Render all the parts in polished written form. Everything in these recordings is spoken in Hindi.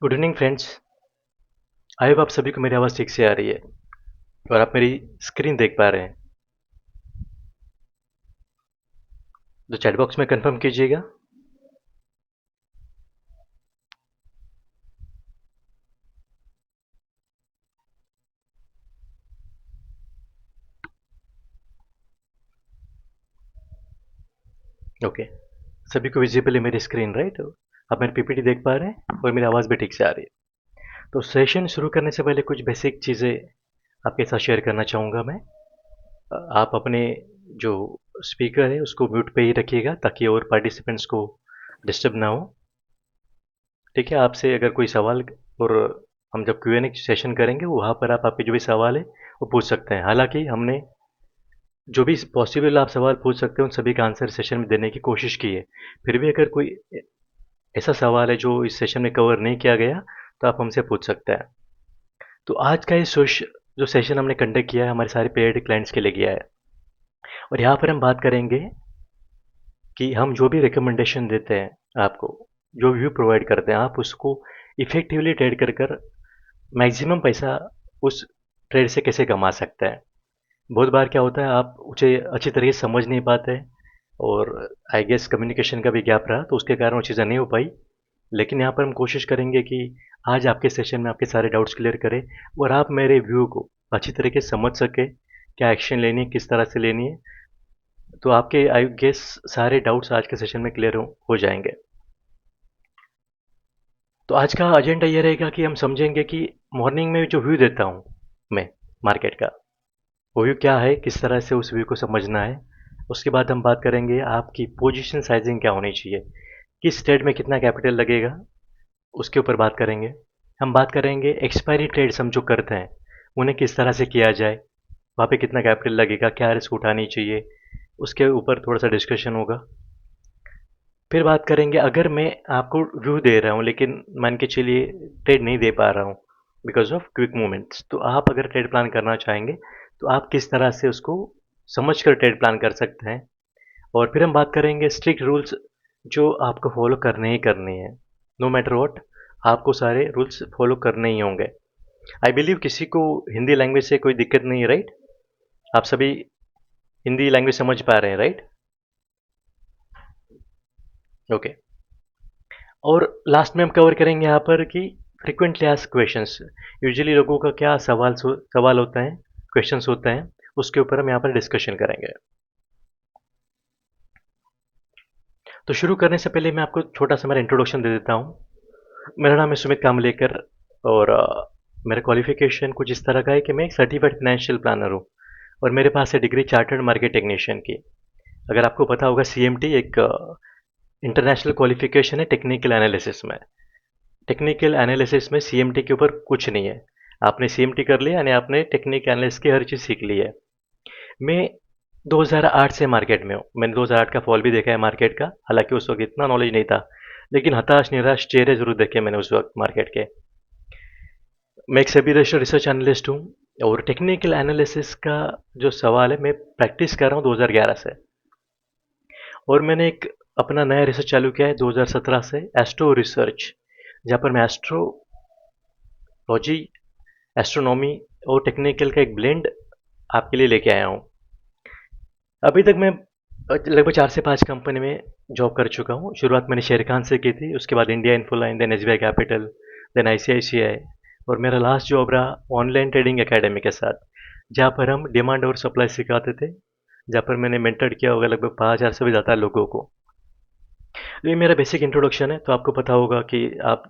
Good evening friends. I hope आप सभी को मेरी आवाज़ ठीक से आ रही है और आप मेरी स्क्रीन देख पा रहे हैं। तो चैट बॉक्स में कंफर्म कीजिएगा। ओके, सभी को विजिबल है मेरी स्क्रीन, राइट? आप मेरी पीपीटी देख पा रहे हैं और मेरी आवाज़ भी ठीक से आ रही है। तो सेशन शुरू करने से पहले कुछ बेसिक चीज़ें आपके साथ शेयर करना चाहूँगा मैं। आप अपने जो स्पीकर है उसको म्यूट पे ही रखिएगा ताकि और पार्टिसिपेंट्स को डिस्टर्ब ना हो। ठीक है, आपसे अगर कोई सवाल और हम जब क्यूएनए सेशन करेंगे वहाँ पर आप आपके जो भी सवाल है वो पूछ सकते हैं। हालांकि हमने जो भी पॉसिबल आप सवाल पूछ सकते हो उन सभी का आंसर सेशन में देने की कोशिश की है। फिर भी अगर कोई ऐसा सवाल है जो इस सेशन में कवर नहीं किया गया तो आप हमसे पूछ सकते हैं। तो आज का जो सेशन हमने कंडक्ट किया है हमारे सारे पेड क्लाइंट्स के लिए किया है और यहाँ पर हम बात करेंगे कि हम जो भी रिकमेंडेशन देते हैं आपको, जो व्यू प्रोवाइड करते हैं, आप उसको इफेक्टिवली ट्रेड कर कर मैक्सिमम पैसा उस ट्रेड से कैसे कमा सकते हैं। बहुत बार क्या होता है आप उसे अच्छी तरीके से समझ नहीं पाते और आई गेस कम्युनिकेशन का भी गैप रहा तो उसके कारण वो चीज़ें नहीं हो पाई। लेकिन यहाँ पर हम कोशिश करेंगे कि आज आपके सेशन में आपके सारे डाउट्स क्लियर करें और आप मेरे व्यू को अच्छी तरीके से समझ सके, क्या एक्शन लेनी है, किस तरह से लेनी है। तो आपके आई गेस सारे डाउट्स आज के सेशन में क्लियर हो जाएंगे। तो आज का एजेंडा ये रहेगा कि हम समझेंगे कि मॉर्निंग में जो व्यू देता हूँ मैं मार्केट का, वो व्यू क्या है, किस तरह से उस व्यू को समझना है। उसके बाद हम बात करेंगे आपकी पोजीशन साइजिंग क्या होनी चाहिए, किस ट्रेड में कितना कैपिटल लगेगा, उसके ऊपर बात करेंगे। हम बात करेंगे एक्सपायरी ट्रेड्स हम जो करते हैं उन्हें किस तरह से किया जाए, वहाँ पे कितना कैपिटल लगेगा, क्या रिस्क उठानी चाहिए, उसके ऊपर थोड़ा सा डिस्कशन होगा। फिर बात करेंगे अगर मैं आपको व्यू दे रहा हूँ लेकिन मान के चलिए ट्रेड नहीं दे पा रहा हूँ बिकॉज ऑफ क्विक मूवमेंट्स, तो आप अगर ट्रेड प्लान करना चाहेंगे तो आप किस तरह से उसको समझ कर ट्रेड प्लान कर सकते हैं। और फिर हम बात करेंगे स्ट्रिक्ट रूल्स जो आपको फॉलो करने ही करने हैं। नो मैटर वॉट, आपको सारे रूल्स फॉलो करने ही होंगे। आई बिलीव किसी को हिंदी लैंग्वेज से कोई दिक्कत नहीं है, राइट? आप सभी हिंदी लैंग्वेज समझ पा रहे हैं, राइट? ओके। और लास्ट में हम कवर करेंगे यहाँ पर कि फ्रिक्वेंटली आस्क्ड क्वेश्चंस। यूजुअली लोगों का क्या सवाल होता है, क्वेश्चंस होते हैं, उसके ऊपर हम यहाँ पर डिस्कशन करेंगे। तो शुरू करने से पहले मैं आपको छोटा सा मेरा इंट्रोडक्शन दे देता हूँ। मेरा नाम है सुमित कामलेकर और मेरा क्वालिफिकेशन कुछ इस तरह का है कि मैं एक सर्टिफाइड फाइनेंशियल प्लानर हूँ और मेरे पास है डिग्री चार्टर्ड मार्केट टेक्नीशियन की। अगर आपको पता होगा सीएमटी एक इंटरनेशनल क्वालिफिकेशन है टेक्निकल एनालिसिस में। टेक्निकल एनालिसिस में सीएमटी के ऊपर कुछ नहीं है। आपने सीएमटी कर लिया यानी आपने टेक्निकल एनालिसिस की हर चीज़ सीख ली है। मैं 2008 से मार्केट में हूँ। मैंने 2008 का फॉल भी देखा है मार्केट का, हालांकि उस वक्त इतना नॉलेज नहीं था, लेकिन हताश निराश चेहरे जरूर देखे मैंने उस वक्त मार्केट के। मैं एक सेबी रजिस्टर्ड रिसर्च एनालिस्ट हूँ और टेक्निकल एनालिसिस का जो सवाल है मैं प्रैक्टिस कर रहा हूँ 2011 से। और मैंने एक अपना नया रिसर्च चालू किया है 2017 से, एस्ट्रो रिसर्च, जहाँ पर मैं एस्ट्रोलॉजी, एस्ट्रोनॉमी और टेक्निकल का एक ब्लेंड आपके लिए लेके आया हूँ। अभी तक मैं लगभग 4 से 5 कंपनी में जॉब कर चुका हूँ। शुरुआत मैंने शेर खान से की थी, उसके बाद India Infoline, then SBI capital, then ICICI और मेरा लास्ट जॉब रहा ऑनलाइन ट्रेडिंग एकेडमी के साथ, जहाँ पर हम डिमांड और सप्लाई सिखाते थे, जहाँ पर मैंने मेंटर किया होगा लगभग 5,000 से भी ज़्यादा लोगों को। तो ये मेरा बेसिक इंट्रोडक्शन है। तो आपको पता होगा कि आप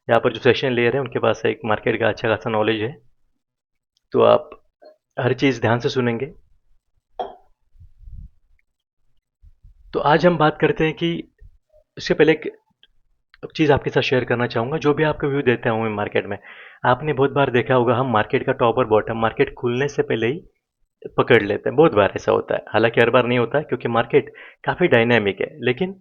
यहाँ पर जो सेशन ले रहे हैं उनके पास एक मार्केट का अच्छा खासा नॉलेज है, तो आप हर चीज़ ध्यान से सुनेंगे। तो आज हम बात करते हैं कि इससे पहले एक चीज़ आपके साथ शेयर करना चाहूँगा। जो भी आपको व्यू देता हूँ मैं मार्केट में, आपने बहुत बार देखा होगा हम मार्केट का टॉप और बॉटम मार्केट खुलने से पहले ही पकड़ लेते हैं। बहुत बार ऐसा होता है, हालांकि हर बार नहीं होता है क्योंकि मार्केट काफ़ी डायनामिक है, लेकिन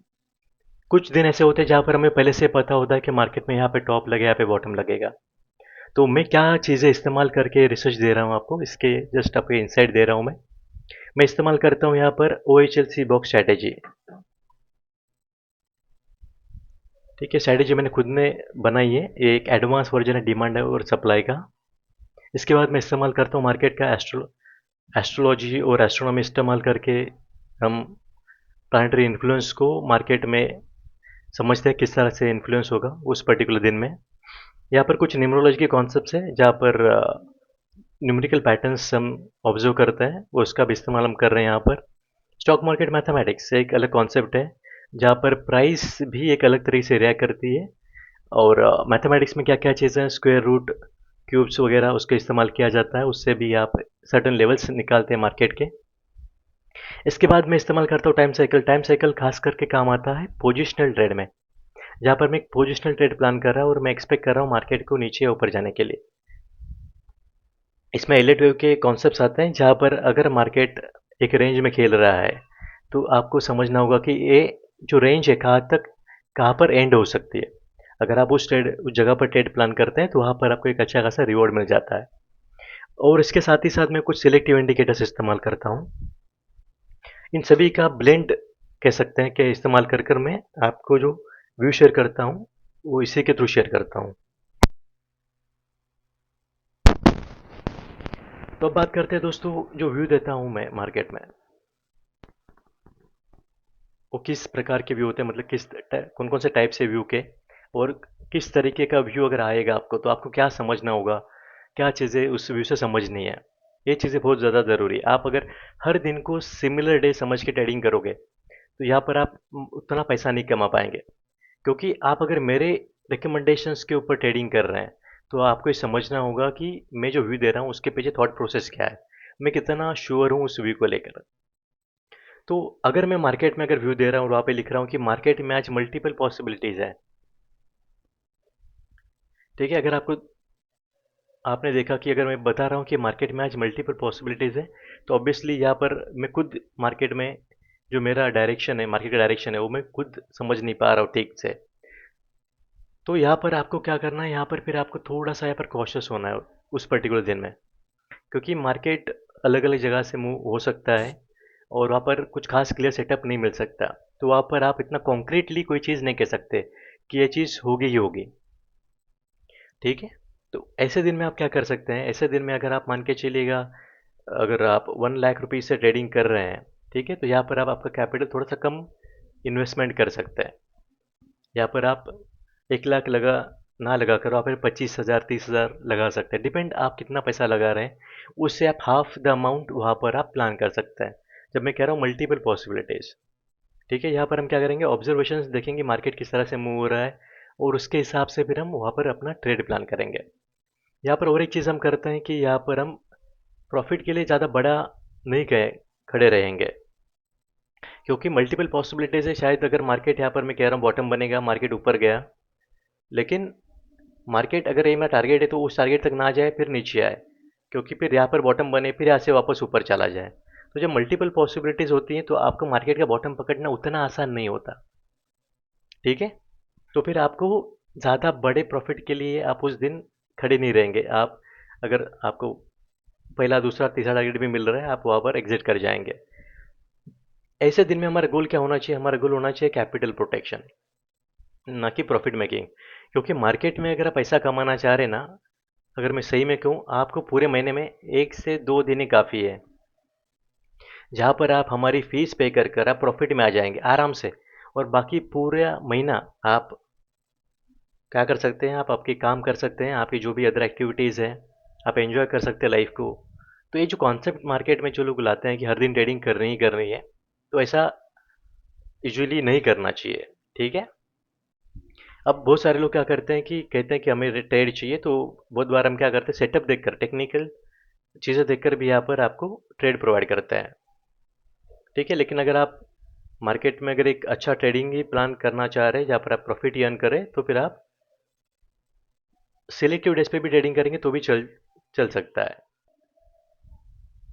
कुछ दिन ऐसे होते हैं जहाँ पर हमें पहले से पता होता है कि मार्केट में यहाँ पे टॉप लगेगा, यहाँ पे बॉटम लगेगा। तो मैं क्या चीज़ें इस्तेमाल करके रिसर्च दे रहा हूँ आपको, इसके जस्ट आपको इंसाइट दे रहा हूँ मैं इस्तेमाल करता हूँ यहाँ पर OHLC बॉक्स स्ट्रैटेजी। ठीक है, स्ट्रैटेजी मैंने खुद ने बनाई है। ये एक एडवांस वर्जन है डिमांड और सप्लाई का। इसके बाद मैं इस्तेमाल करता हूँ मार्केट का एस्ट्रोलॉजी और एस्ट्रोनॉमी इस्तेमाल करके हम प्लानिटरी इन्फ्लुएंस को मार्केट में समझते हैं किस तरह से इन्फ्लुएंस होगा उस पर्टिकुलर दिन में। यहाँ पर कुछ न्यूमरोलॉजी के कॉन्सेप्ट्स हैं जहाँ पर न्यूमेरिकल पैटर्न्स हम ऑब्जर्व करते हैं, वो उसका भी इस्तेमाल हम कर रहे हैं यहाँ पर। स्टॉक मार्केट मैथमेटिक्स एक अलग कॉन्सेप्ट है जहाँ पर प्राइस भी एक अलग तरीके से रिएक्ट करती है। और मैथमेटिक्स में क्या क्या चीज़ें हैं, स्क्वायर रूट, क्यूब्स वगैरह उसका इस्तेमाल किया जाता है, उससे भी आप सर्टन लेवल्स निकालते हैं मार्केट के। इसके बाद मैं इस्तेमाल करता हूँ टाइम साइकिल। टाइम साइकिल खास करके काम आता है पोजिशनल ट्रेड में, जहाँ पर मैं एक पोजिशनल ट्रेड प्लान कर रहा हूँ और मैं एक्सपेक्ट कर रहा हूँ मार्केट को नीचे या ऊपर जाने के लिए। इसमें एलिट वेव के कॉन्सेप्ट्स आते हैं जहाँ पर अगर मार्केट एक रेंज में खेल रहा है तो आपको समझना होगा कि ये जो रेंज है कहाँ पर एंड हो सकती है। अगर आप उस जगह पर ट्रेड प्लान करते हैं तो वहाँ पर आपको एक अच्छा खासा रिवॉर्ड मिल जाता है। और इसके साथ ही साथ मैं कुछ सिलेक्टिव इंडिकेटर्स इस्तेमाल करता हूँ। इन सभी का ब्लेंड कह सकते हैं कि इस्तेमाल कर कर मैं आपको जो व्यू शेयर करता हूँ वो इसी के थ्रू शेयर करता हूँ। तो अब बात करते हैं दोस्तों, जो व्यू देता हूँ मैं मार्केट में वो किस प्रकार के व्यू होते हैं, मतलब कौन कौन से टाइप से व्यू के, और किस तरीके का व्यू अगर आएगा आपको तो आपको क्या समझना होगा, क्या चीज़ें उस व्यू से समझनी है। ये चीज़ें बहुत ज़्यादा ज़रूरी है। आप अगर हर दिन को सिमिलर डे समझ के ट्रेडिंग करोगे तो यहाँ पर आप उतना पैसा नहीं कमा पाएंगे। क्योंकि आप अगर मेरे रिकमेंडेशंस के ऊपर ट्रेडिंग कर रहे हैं तो आपको ये समझना होगा कि मैं जो व्यू दे रहा हूँ उसके पीछे थॉट प्रोसेस क्या है, मैं कितना श्योर हूँ उस व्यू को लेकर। तो अगर मैं मार्केट में अगर व्यू दे रहा हूँ और वहाँ पे लिख रहा हूँ कि मार्केट में आज मल्टीपल पॉसिबिलिटीज़ है, ठीक है। अगर आपको आपने देखा कि अगर मैं बता रहा हूँ कि मार्केट में आज मल्टीपल पॉसिबिलिटीज़ है तो ऑब्वियसली यहाँ पर मैं खुद मार्केट में जो मेरा डायरेक्शन है, मार्केट का डायरेक्शन है, वो मैं खुद समझ नहीं पा रहा हूँ ठीक से। तो यहाँ पर आपको क्या करना है, यहाँ पर फिर आपको थोड़ा सा यहाँ पर कॉशियस होना है उस पर्टिकुलर दिन में। क्योंकि मार्केट अलग अलग जगह से मूव हो सकता है और वहाँ पर कुछ खास क्लियर सेटअप नहीं मिल सकता। तो वहाँ पर आप इतना कॉन्क्रीटली कोई चीज़ नहीं कह सकते कि ये चीज़ होगी ही होगी, ठीक है। तो ऐसे दिन में आप क्या कर सकते हैं, ऐसे दिन में अगर आप मान के चलिएगा, अगर आप 1 लाख रुपीज़ से ट्रेडिंग कर रहे हैं, ठीक है, तो यहाँ पर आप आपका कैपिटल थोड़ा सा कम इन्वेस्टमेंट कर सकते हैं। यहाँ पर आप 1 लाख ना लगा कर आप 25,000 30,000 लगा सकते हैं, डिपेंड आप कितना पैसा लगा रहे हैं। उससे आप हाफ द अमाउंट वहाँ पर आप प्लान कर सकते हैं। जब मैं कह रहा हूँ मल्टीपल पॉसिबिलिटीज़, ठीक है, यहाँ पर हम क्या करेंगे, ऑब्जर्वेशंस देखेंगे मार्केट किस तरह से मूव हो रहा है और उसके हिसाब से फिर हम वहाँ पर अपना ट्रेड प्लान करेंगे। यहाँ पर और एक चीज़ हम करते हैं कि यहाँ पर हम प्रॉफिट के लिए ज़्यादा बड़ा नहीं गए खड़े रहेंगे, क्योंकि मल्टीपल पॉसिबिलिटीज़ है। शायद अगर मार्केट यहाँ पर मैं कह रहा हूँ बॉटम बनेगा, मार्केट ऊपर गया, लेकिन मार्केट अगर ये मेरा टारगेट है तो उस टारगेट तक ना जाए फिर नीचे आए, क्योंकि फिर यहाँ पर बॉटम बने फिर यहाँ से वापस ऊपर चला जाए। तो जब मल्टीपल पॉसिबिलिटीज़ होती हैं तो आपको मार्केट का बॉटम पकड़ना उतना आसान नहीं होता, ठीक है। तो फिर आपको ज़्यादा बड़े प्रॉफिट के लिए आप उस दिन खड़े नहीं रहेंगे। आप अगर आपको पहला दूसरा तीसरा टारगेट भी मिल रहा है आप वहाँ पर एग्जिट कर जाएंगे। ऐसे दिन में हमारा गोल क्या होना चाहिए, हमारा गोल होना चाहिए कैपिटल प्रोटेक्शन, ना कि प्रॉफिट मेकिंग। क्योंकि मार्केट में अगर आप पैसा कमाना चाह रहे हैं ना, अगर मैं सही में कहूँ आपको पूरे महीने में 1 से 2 दिन ही काफ़ी है जहाँ पर आप हमारी फीस पे कर कर आप प्रॉफिट में आ जाएंगे आराम से। और बाकी पूरा महीना आप क्या कर सकते हैं, आप आपके काम कर सकते हैं, आपकी जो भी अदर एक्टिविटीज़ हैं आप एंजॉय कर सकते हैं लाइफ को। तो ये जो कॉन्सेप्ट मार्केट में जो लोग लाते हैं कि हर दिन ट्रेडिंग करनी ही करनी है, तो ऐसा यूजुअली नहीं करना चाहिए, ठीक है। अब बहुत सारे लोग क्या करते हैं कि कहते हैं कि हमें ट्रेड चाहिए, तो बहुत बार हम क्या करते हैं सेटअप देखकर, टेक्निकल चीज़ें देखकर भी यहाँ पर आपको ट्रेड प्रोवाइड करते हैं, ठीक है। लेकिन अगर आप मार्केट में अगर एक अच्छा ट्रेडिंग ही प्लान करना चाह रहे हैं जहाँ पर आप प्रॉफिट ही अर्न करें, तो फिर आप सिलेक्टिव डेज पे भी ट्रेडिंग करेंगे तो भी चल चल सकता है।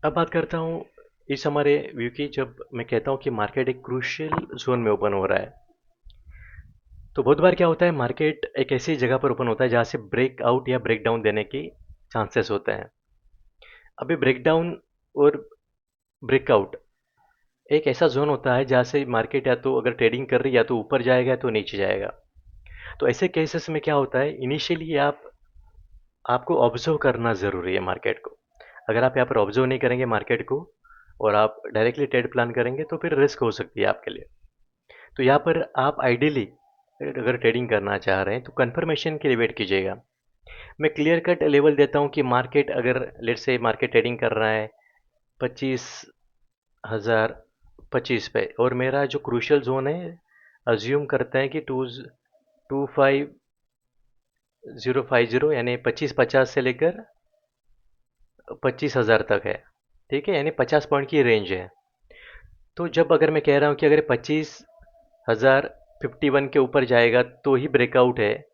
अब बात करता हूँ इस हमारे व्यू की, जब मैं कहता हूँ कि मार्केट एक क्रूशियल जोन में ओपन हो रहा है, तो बहुत बार क्या होता है, मार्केट एक ऐसी जगह पर ओपन होता है जहाँ से ब्रेकआउट या ब्रेकडाउन देने की चांसेस होते हैं। अभी ब्रेकडाउन और ब्रेकआउट एक ऐसा जोन होता है जहाँ से मार्केट या तो अगर ट्रेडिंग कर रही है या तो ऊपर जाएगा या तो नीचे जाएगा। तो ऐसे केसेस में क्या होता है, इनिशियली आपको ऑब्जर्व करना ज़रूरी है मार्केट को। अगर आप यहाँ पर ऑब्जर्व नहीं करेंगे मार्केट को और आप डायरेक्टली ट्रेड प्लान करेंगे तो फिर रिस्क हो सकती है आपके लिए। तो यहाँ पर आप आइडियली अगर ट्रेडिंग करना चाह रहे हैं तो कंफर्मेशन के लिए वेट कीजिएगा। मैं क्लियर कट लेवल देता हूँ कि मार्केट अगर लेट्स से मार्केट ट्रेडिंग कर रहा है 25,025 पे और मेरा जो क्रूशियल जोन है अज्यूम करते हैं कि 25050 यानी 2550 से लेकर 25,000 तक है। ठीक है, यानी 50 पॉइंट की रेंज है। तो जब अगर मैं कह रहा हूँ कि अगर 25,051 के ऊपर जाएगा तो ही ब्रेकआउट है,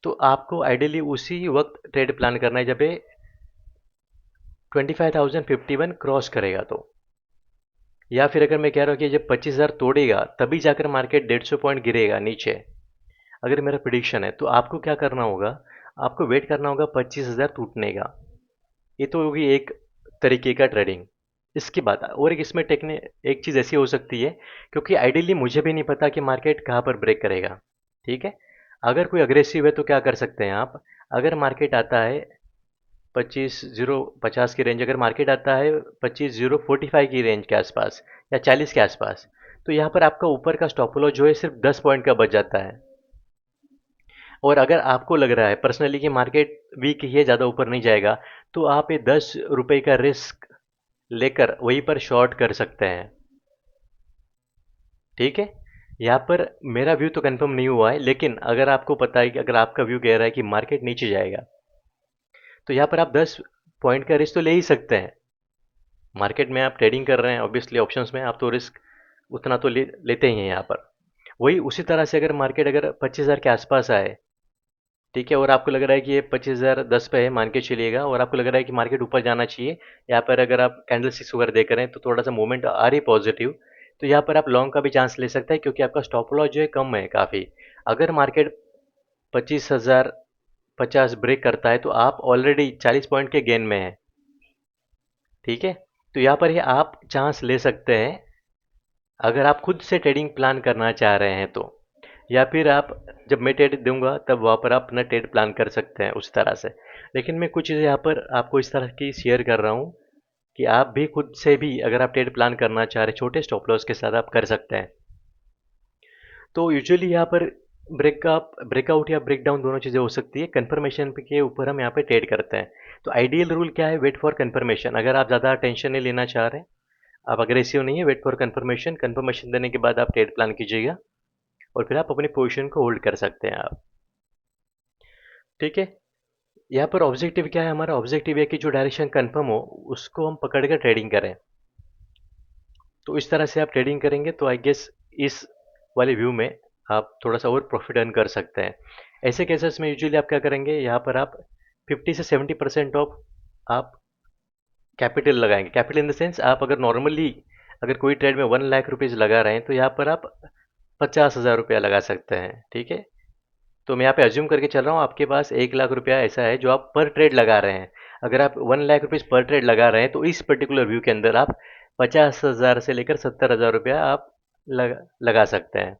तो आपको आइडियली उसी वक्त ट्रेड प्लान करना है जब ये 25,051 क्रॉस करेगा तो। या फिर अगर मैं कह रहा हूँ कि जब 25,000 तोड़ेगा तभी जाकर मार्केट 150 पॉइंट गिरेगा नीचे, अगर मेरा प्रिडिक्शन है, तो आपको क्या करना होगा, आपको वेट करना होगा 25,000 टूटने का। ये तो होगी एक तरीके का ट्रेडिंग। इसके बाद और एक इसमें टेक्निक एक चीज़ ऐसी हो सकती है, क्योंकि आइडियली मुझे भी नहीं पता कि मार्केट कहाँ पर ब्रेक करेगा। ठीक है, अगर कोई अग्रेसिव है तो क्या कर सकते हैं आप, अगर मार्केट आता है 25,050 की रेंज, अगर मार्केट आता है 25,045 की रेंज के आसपास या 40 के आसपास, तो यहाँ पर आपका ऊपर का स्टॉप लॉस जो है सिर्फ 10 पॉइंट का बच जाता है। और अगर आपको लग रहा है पर्सनली कि मार्केट वीक ही है, ज़्यादा ऊपर नहीं जाएगा, तो आप ये 10 रुपए का रिस्क लेकर वहीं पर शॉर्ट कर सकते हैं। ठीक है, यहाँ पर मेरा व्यू तो कंफर्म नहीं हुआ है, लेकिन अगर आपको पता है कि अगर आपका व्यू कह रहा है कि मार्केट नीचे जाएगा, तो यहाँ पर आप 10 पॉइंट का रिस्क तो ले ही सकते हैं। मार्केट में आप ट्रेडिंग कर रहे हैं, ऑब्वियसली ऑप्शंस में आप तो रिस्क उतना तो लेते ही हैं यहाँ पर। वही उसी तरह से अगर मार्केट अगर 25,000 के आसपास आए, ठीक है, और आपको लग रहा है कि ये 25,010 पे है, मान के चलिएगा, और आपको लग रहा है कि मार्केट ऊपर जाना चाहिए, यहाँ पर अगर आप कैंडल स्टिक्स वगैरह देख रहे हैं तो थोड़ा सा मूवमेंट आ रही है पॉजिटिव, तो यहाँ पर आप लॉन्ग का भी चांस ले सकते हैं, क्योंकि आपका स्टॉप लॉस जो है कम है काफ़ी। अगर मार्केट 25,050 ब्रेक करता है तो आप ऑलरेडी 40 पॉइंट के गेन में हैं। ठीक है, तो यहाँ पर ही आप चांस ले सकते हैं अगर आप खुद से ट्रेडिंग प्लान करना चाह रहे हैं तो, या फिर आप जब मैं ट्रेड दूंगा तब वहाँ पर आप अपना ट्रेड प्लान कर सकते हैं उस तरह से। लेकिन मैं कुछ चीज़ें यहाँ पर आपको इस तरह की शेयर कर रहा हूँ कि आप भी खुद से भी अगर आप ट्रेड प्लान करना चाह रहे हैं छोटे स्टॉप लॉस के साथ आप कर सकते हैं। तो यूजुअली यहाँ पर ब्रेकआउट या ब्रेकडाउन दोनों चीज़ें हो सकती है, कन्फर्मेशन के ऊपर हम यहाँ पे ट्रेड करते हैं। तो आइडियल रूल क्या है, वेट फॉर कन्फर्मेशन। अगर आप ज़्यादा टेंशन नहीं लेना चाह रहे हैं, आप अग्रेसिव नहीं है, वेट फॉर कन्फर्मेशन, कन्फर्मेशन देने के बाद आप ट्रेड प्लान कीजिएगा और फिर आप अपनी पोजीशन को होल्ड कर सकते हैं आप। ठीक है, यहाँ पर ऑब्जेक्टिव क्या है, हमारा ऑब्जेक्टिव है कि जो डायरेक्शन कंफर्म हो उसको हम पकड़ कर ट्रेडिंग करें। तो इस तरह से आप ट्रेडिंग करेंगे तो आई गेस इस वाले व्यू में आप थोड़ा सा और प्रॉफिट अर्न कर सकते हैं। ऐसे केसेस में यूजुअली आप क्या करेंगे, यहाँ पर आप 50 से 70% ऑफ आप कैपिटल लगाएंगे। कैपिटल इन द सेंस, आप अगर नॉर्मली अगर कोई ट्रेड में 1 लाख रुपीज़ लगा रहे हैं तो यहाँ पर आप 50,000 रुपया लगा सकते हैं। ठीक है, तो मैं यहाँ पे अज्यूम करके चल रहा हूँ आपके पास 1 लाख रुपया ऐसा है जो आप पर ट्रेड लगा रहे हैं। अगर आप 1 लाख रुपीज़ पर ट्रेड लगा रहे हैं तो इस पर्टिकुलर व्यू के अंदर आप 50,000 से लेकर 70,000 रुपया आप लगा सकते हैं।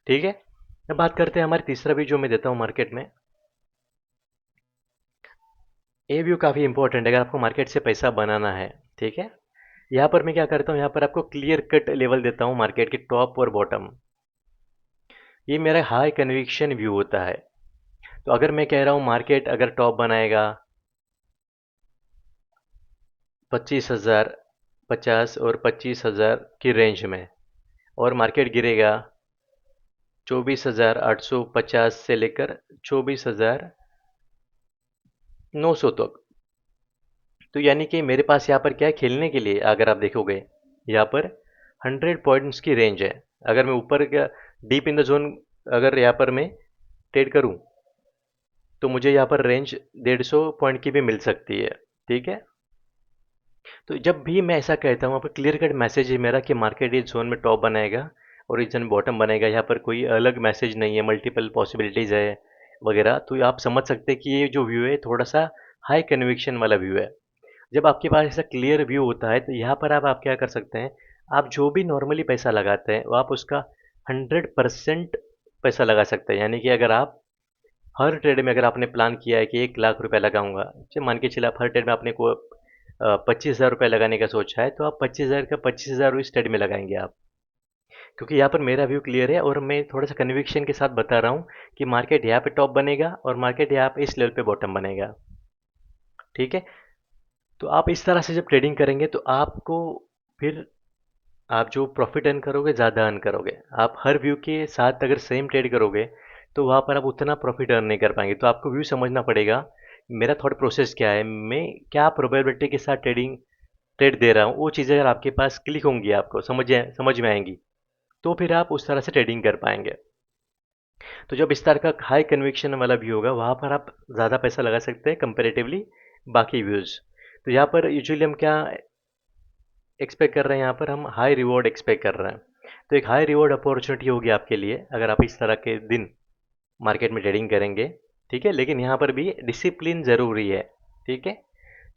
ठीक है, अब बात करते हैं हमारे तीसरा व्यू जो मैं देता हूँ मार्केट में। ये व्यू काफ़ी इंपॉर्टेंट है अगर आपको मार्केट से पैसा बनाना है। ठीक है, यहाँ पर मैं क्या करता हूँ, यहाँ पर आपको क्लियर कट लेवल देता हूँ मार्केट के टॉप और बॉटम। ये मेरा हाई कन्विक्शन व्यू होता है। तो अगर मैं कह रहा हूँ मार्केट अगर टॉप बनाएगा 25,050 और 25,000 की रेंज में, और मार्केट गिरेगा 24,850 से लेकर 24,900 तक, तो यानी कि मेरे पास यहाँ पर क्या है, खेलने के लिए अगर आप देखोगे यहाँ पर 100 पॉइंट्स की रेंज है। अगर मैं ऊपर का डीप इन द जोन अगर यहाँ पर मैं ट्रेड करूँ तो मुझे यहाँ पर रेंज 150 पॉइंट की भी मिल सकती है। ठीक है, तो जब भी मैं ऐसा कहता हूँ, वहाँ पर क्लियर कट मैसेज है मेरा कि मार्केट इस जोन में टॉप बनाएगा और इस जोन में बॉटम बनेगा। यहाँ पर कोई अलग मैसेज नहीं है, मल्टीपल पॉसिबिलिटीज़ है वगैरह। तो आप समझ सकते हैं कि ये जो व्यू है थोड़ा सा हाई कन्विक्शन वाला व्यू है। जब आपके पास ऐसा क्लियर व्यू होता है तो यहाँ पर आप क्या कर सकते हैं, आप जो भी नॉर्मली पैसा लगाते हैं वो आप उसका 100% पैसा लगा सकते हैं। यानी कि अगर आप हर ट्रेड में अगर आपने प्लान किया है कि 1 लाख रुपए लगाऊंगा, चलिए मान के चलिए आप हर ट्रेड में आपने को 25,000 रुपये लगाने का सोचा है, तो आप 25,000 का 25,000 इस ट्रेड में लगाएंगे आप। क्योंकि यहाँ पर मेरा व्यू क्लियर है और मैं थोड़ा सा कन्विक्शन के साथ बता रहा हूँ कि मार्केट यहाँ पे टॉप बनेगा और मार्केट यहाँ पे इस लेवल पे बॉटम बनेगा। ठीक है। तो आप इस तरह से जब ट्रेडिंग करेंगे तो आपको फिर आप जो प्रॉफिट अर्न करोगे ज़्यादा अर्न करोगे। आप हर व्यू के साथ अगर सेम ट्रेड करोगे तो वहाँ पर आप उतना प्रॉफिट अर्न नहीं कर पाएंगे। तो आपको व्यू समझना पड़ेगा, मेरा थॉट प्रोसेस क्या है, मैं क्या प्रोबेबिलिटी के साथ ट्रेड दे रहा हूँ। वो चीज़ें अगर आपके पास क्लिक होंगी, आपको समझ में आएंगी, तो फिर आप उस तरह से ट्रेडिंग कर पाएंगे। तो जब इस तरह का हाई कन्विक्शन वाला व्यू होगा, वहाँ पर आप ज़्यादा पैसा लगा सकते हैं कंपेरेटिवली बाकी व्यूज़। तो यहाँ पर यूजुअली हम क्या एक्सपेक्ट कर रहे हैं, यहाँ पर हम हाई रिवॉर्ड एक्सपेक्ट कर रहे हैं। तो एक हाई रिवॉर्ड अपॉर्चुनिटी होगी आपके लिए अगर आप इस तरह के दिन मार्केट में ट्रेडिंग करेंगे। ठीक है, लेकिन यहाँ पर भी डिसिप्लिन ज़रूरी है। ठीक है।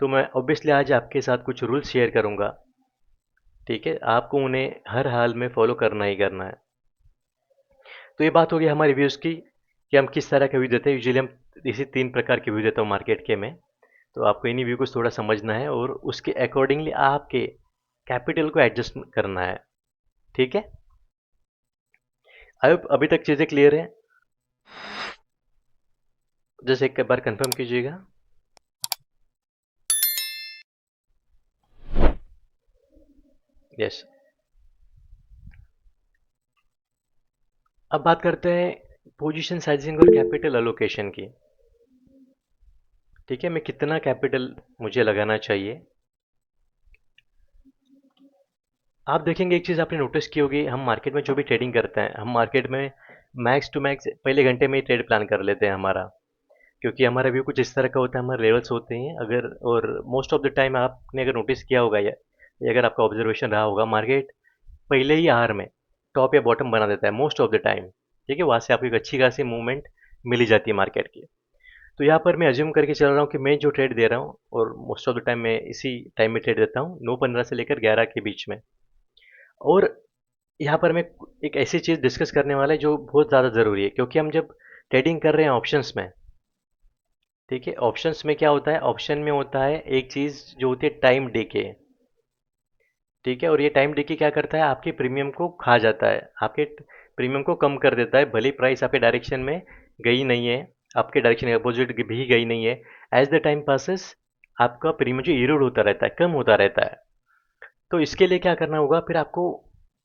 तो मैं ऑब्वियसली आज आपके साथ कुछ रूल्स शेयर करूँगा। ठीक है, आपको उन्हें हर हाल में फॉलो करना ही करना है। तो ये बात होगी हमारे व्यूज़ की कि हम किस तरह के व्यू देते हैं। यूजुअली हम इसी 3 प्रकार के व्यू देता हूँ मार्केट के में। तो आपको इन्हीं व्यू को थोड़ा समझना है और उसके अकॉर्डिंगली आपके कैपिटल को एडजस्ट करना है। ठीक है। अब अभी तक चीज़ें क्लियर है? जैसे एक बार कंफर्म कीजिएगा। यस। अब बात करते हैं पोजीशन साइजिंग और कैपिटल अलोकेशन की। ठीक है, मैं कितना कैपिटल मुझे लगाना चाहिए। आप देखेंगे एक चीज़ आपने नोटिस की होगी, हम मार्केट में जो भी ट्रेडिंग करते हैं, हम मार्केट में मैक्स टू मैक्स पहले घंटे में ही ट्रेड प्लान कर लेते हैं हमारा। क्योंकि हमारा व्यू कुछ इस तरह का होता है, हमारे लेवल्स होते हैं अगर, और मोस्ट ऑफ द टाइम आपने अगर नोटिस किया होगा या अगर आपका ऑब्जर्वेशन रहा होगा, मार्केट पहले ही आर में टॉप या बॉटम बना देता है मोस्ट ऑफ द टाइम। ठीक है, वहाँ से आपको एक अच्छी खासी मूवमेंट मिल ही जाती है मार्केट की। तो यहाँ पर मैं अज्यूम करके चल रहा हूँ कि मैं जो ट्रेड दे रहा हूँ, और मोस्ट ऑफ द टाइम मैं इसी टाइम में ट्रेड देता हूँ, 9:15 से लेकर 11 के बीच में। और यहाँ पर मैं एक ऐसी चीज़ डिस्कस करने वाला है जो बहुत ज़्यादा ज़रूरी है, क्योंकि हम जब ट्रेडिंग कर रहे हैं ऑप्शंस में, ठीक है, ऑप्शंस में क्या होता है, ऑप्शन में होता है एक चीज़ जो होती है टाइम डीके। ठीक है, और ये टाइम डीके क्या करता है, आपके प्रीमियम को खा जाता है, आपके प्रीमियम को कम कर देता है। भले प्राइस आपके डायरेक्शन में गई नहीं है, आपके डायरेक्शन के अपोजिट भी गई नहीं है, एज द टाइम पासेस आपका प्रीमियम जो इरोड होता रहता है, कम होता रहता है। तो इसके लिए क्या करना होगा फिर आपको,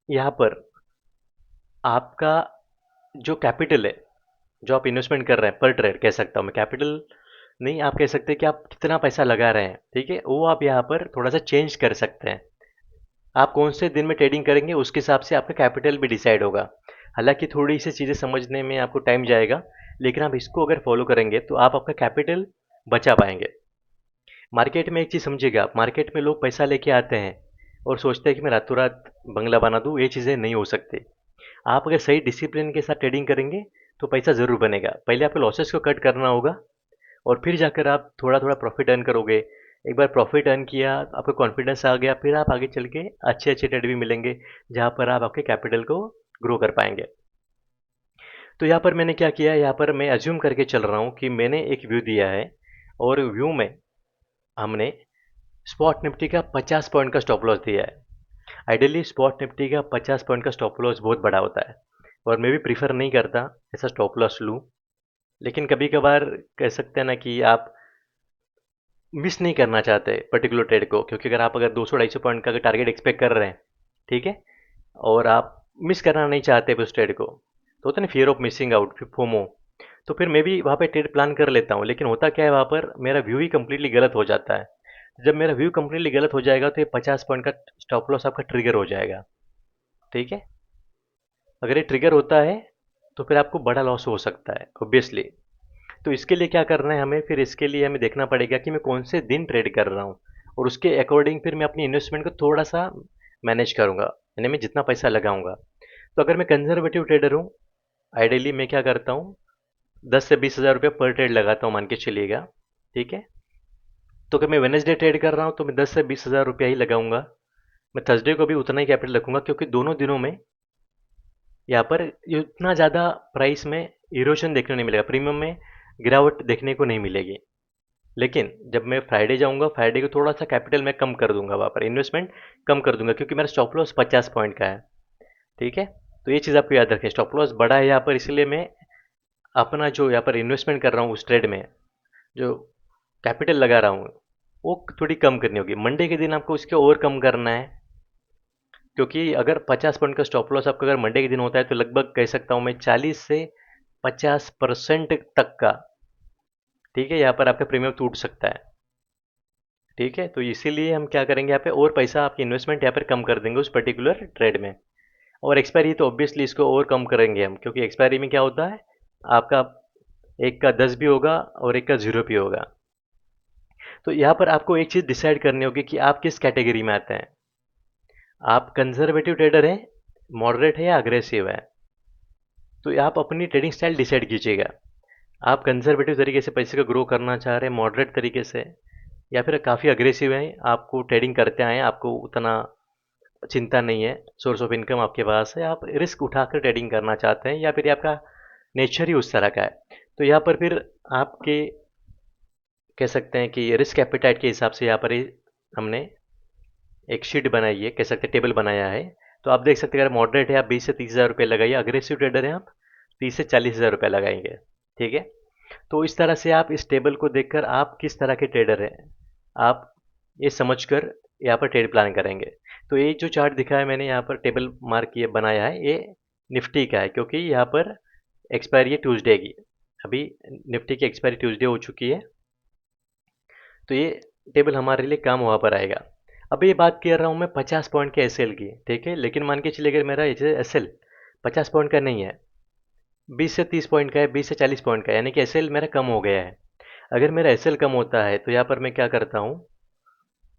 यहाँ पर आपका जो कैपिटल है, जो आप इन्वेस्टमेंट कर रहे हैं पर ट्रेड, कह सकता हूँ मैं कैपिटल नहीं, आप कह सकते हैं कि आप कितना पैसा लगा रहे हैं। ठीक है, वो आप यहाँ पर थोड़ा सा चेंज कर सकते हैं। आप कौन से दिन में ट्रेडिंग करेंगे उसके हिसाब से आपका कैपिटल भी डिसाइड होगा। हालांकि थोड़ी सी चीज़ें समझने में आपको टाइम जाएगा, लेकिन आप इसको अगर फॉलो करेंगे तो आप आपका कैपिटल बचा पाएंगे। मार्केट में एक चीज़ समझिएगा, आप मार्केट में लोग पैसा लेके आते हैं और सोचते हैं कि मैं रातों रात बंगला बना दूँ, ये चीज़ें नहीं हो सकती। आप अगर सही डिसिप्लिन के साथ ट्रेडिंग करेंगे तो पैसा ज़रूर बनेगा। पहले आपको लॉसेस को कट करना होगा और फिर जाकर आप थोड़ा थोड़ा प्रॉफिट अर्न करोगे। एक बार प्रॉफिट अर्न किया, आपको कॉन्फिडेंस आ गया, फिर आप आगे चल के अच्छे अच्छे ट्रेड भी मिलेंगे जहाँ पर आप आपके कैपिटल को ग्रो कर पाएंगे। तो यहाँ पर मैंने क्या किया, यहाँ पर मैं अज्यूम करके चल रहा हूँ कि मैंने एक व्यू दिया है और व्यू में हमने स्पॉट निफ्टी का 50 पॉइंट का स्टॉप लॉस दिया है। आइडियली स्पॉट निफ्टी का 50 पॉइंट का स्टॉप लॉस बहुत बड़ा होता है और मैं भी प्रीफर नहीं करता ऐसा स्टॉप लॉस लूँ। लेकिन कभी कभार कह सकते हैं ना कि आप मिस नहीं करना चाहते पर्टिकुलर ट्रेड को, क्योंकि अगर 200-250 पॉइंट का अगर टारगेट एक्सपेक्ट कर रहे हैं, ठीक है, और आप मिस करना नहीं चाहते उस ट्रेड को, तो होता है ना फियर ऑफ मिसिंग आउट, फिर फोमो। तो फिर मैं भी वहाँ पे ट्रेड प्लान कर लेता हूँ, लेकिन होता क्या है, वहाँ पर मेरा व्यू ही कम्प्लीटली गलत हो जाता है। जब मेरा व्यू कम्प्लीटली गलत हो जाएगा तो ये 50 पॉइंट का स्टॉप लॉस आपका ट्रिगर हो जाएगा। ठीक है, अगर ये ट्रिगर होता है तो फिर आपको बड़ा लॉस हो सकता है ऑब्वियसली। तो इसके लिए क्या करना है हमें, फिर इसके लिए हमें देखना पड़ेगा कि मैं कौन से दिन ट्रेड कर रहा हूँ, और उसके अकॉर्डिंग फिर मैं अपनी इन्वेस्टमेंट को थोड़ा सा मैनेज करूँगा, यानी मैं जितना पैसा लगाऊंगा। तो अगर मैं कंजर्वेटिव ट्रेडर हूँ, आइडियली मैं क्या करता हूँ, 10 से 20 हज़ार रुपये पर ट्रेड लगाता हूँ, मान के चलिएगा। ठीक है, तो अगर मैं वेनेसडे ट्रेड कर रहा हूँ तो मैं 10 से 20 हज़ार रुपया ही लगाऊंगा। मैं थर्सडे को भी उतना ही कैपिटल रखूंगा, क्योंकि दोनों दिनों में यहाँ पर इतना ज़्यादा प्राइस में इरोशन देखने को नहीं मिलेगा, प्रीमियम में गिरावट देखने को नहीं मिलेगी। लेकिन जब मैं फ्राइडे जाऊंगा, फ्राइडे को थोड़ा सा कैपिटल मैं कम कर दूंगा, वहाँ पर इन्वेस्टमेंट कम कर दूंगा, क्योंकि मेरा स्टॉप लॉस 50 पॉइंट का है। ठीक है, तो ये चीज़ आपको याद रखें, स्टॉप लॉस बड़ा है यहाँ पर, इसलिए मैं अपना जो यहाँ पर इन्वेस्टमेंट कर रहा हूँ उस ट्रेड में जो कैपिटल लगा रहा हूँ वो थोड़ी कम करनी होगी। मंडे के दिन आपको उसके और कम करना है, क्योंकि अगर 50 पॉइंट का स्टॉप लॉस आपका अगर मंडे के दिन होता है तो लगभग कह सकता हूँ मैं 40 से 50% तक का, ठीक है, यहाँ पर आपका प्रीमियम टूट सकता है। ठीक है, तो इसीलिए हम क्या करेंगे, यहाँ पे और पैसा आपकी इन्वेस्टमेंट यहाँ पर कम कर देंगे उस पर्टिकुलर ट्रेड में। और एक्सपायरी तो ऑब्वियसली इसको और कम करेंगे हम, क्योंकि एक्सपायरी में क्या होता है, आपका एक का 10 भी होगा और एक का 0 भी होगा। तो यहाँ पर आपको एक चीज़ डिसाइड करनी होगी कि आप किस कैटेगरी में आते हैं। आप कंजर्वेटिव ट्रेडर हैं, मॉडरेट है या अग्रेसिव है। तो आप अपनी ट्रेडिंग स्टाइल डिसाइड कीजिएगा। आप कंजर्वेटिव तरीके से पैसे को ग्रो करना चाह रहे हैं, मॉडरेट तरीके से, या फिर काफ़ी अग्रेसिव हैं, आपको ट्रेडिंग करते आए हैं, आपको उतना चिंता नहीं है, सोर्स ऑफ इनकम आपके पास है, आप रिस्क उठाकर ट्रेडिंग करना चाहते हैं, या फिर आपका नेचर ही उस तरह का है। तो यहाँ पर फिर आपके कह सकते हैं कि रिस्क एपिटाइट के हिसाब से यहाँ पर हमने एक शीट बनाई है, कह सकते हैं टेबल बनाया है। तो आप देख सकते हैं, अगर मॉडरेट है आप 20 से 30 हज़ार रुपये लगाइए, अग्रेसिव ट्रेडर हैं आप 30 से 40 हज़ार रुपये लगाएंगे। ठीक है, तो इस तरह से आप इस टेबल को देखकर आप किस तरह के ट्रेडर हैं, आप ये समझकर यहाँ पर ट्रेड प्लान करेंगे। तो ये जो चार्ट दिखा है मैंने यहाँ पर टेबल मार्क किए बनाया है, ये निफ्टी का है, क्योंकि यहाँ पर एक्सपायरी है ट्यूसडे की, अभी निफ्टी की एक्सपायरी ट्यूसडे हो चुकी है, तो ये टेबल हमारे लिए काम वहाँ पर आएगा। अभी ये बात कर रहा हूँ मैं 50 पॉइंट के एसएल की, ठीक है, लेकिन मान के चलिए अगर मेरा एसएल 50 पॉइंट का नहीं है, 20 से 30 पॉइंट का है, 20 से 40 पॉइंट का है, यानी कि एसएल मेरा कम हो गया है। अगर मेरा एसएल कम होता है तो यहाँ पर मैं क्या करता हूँ,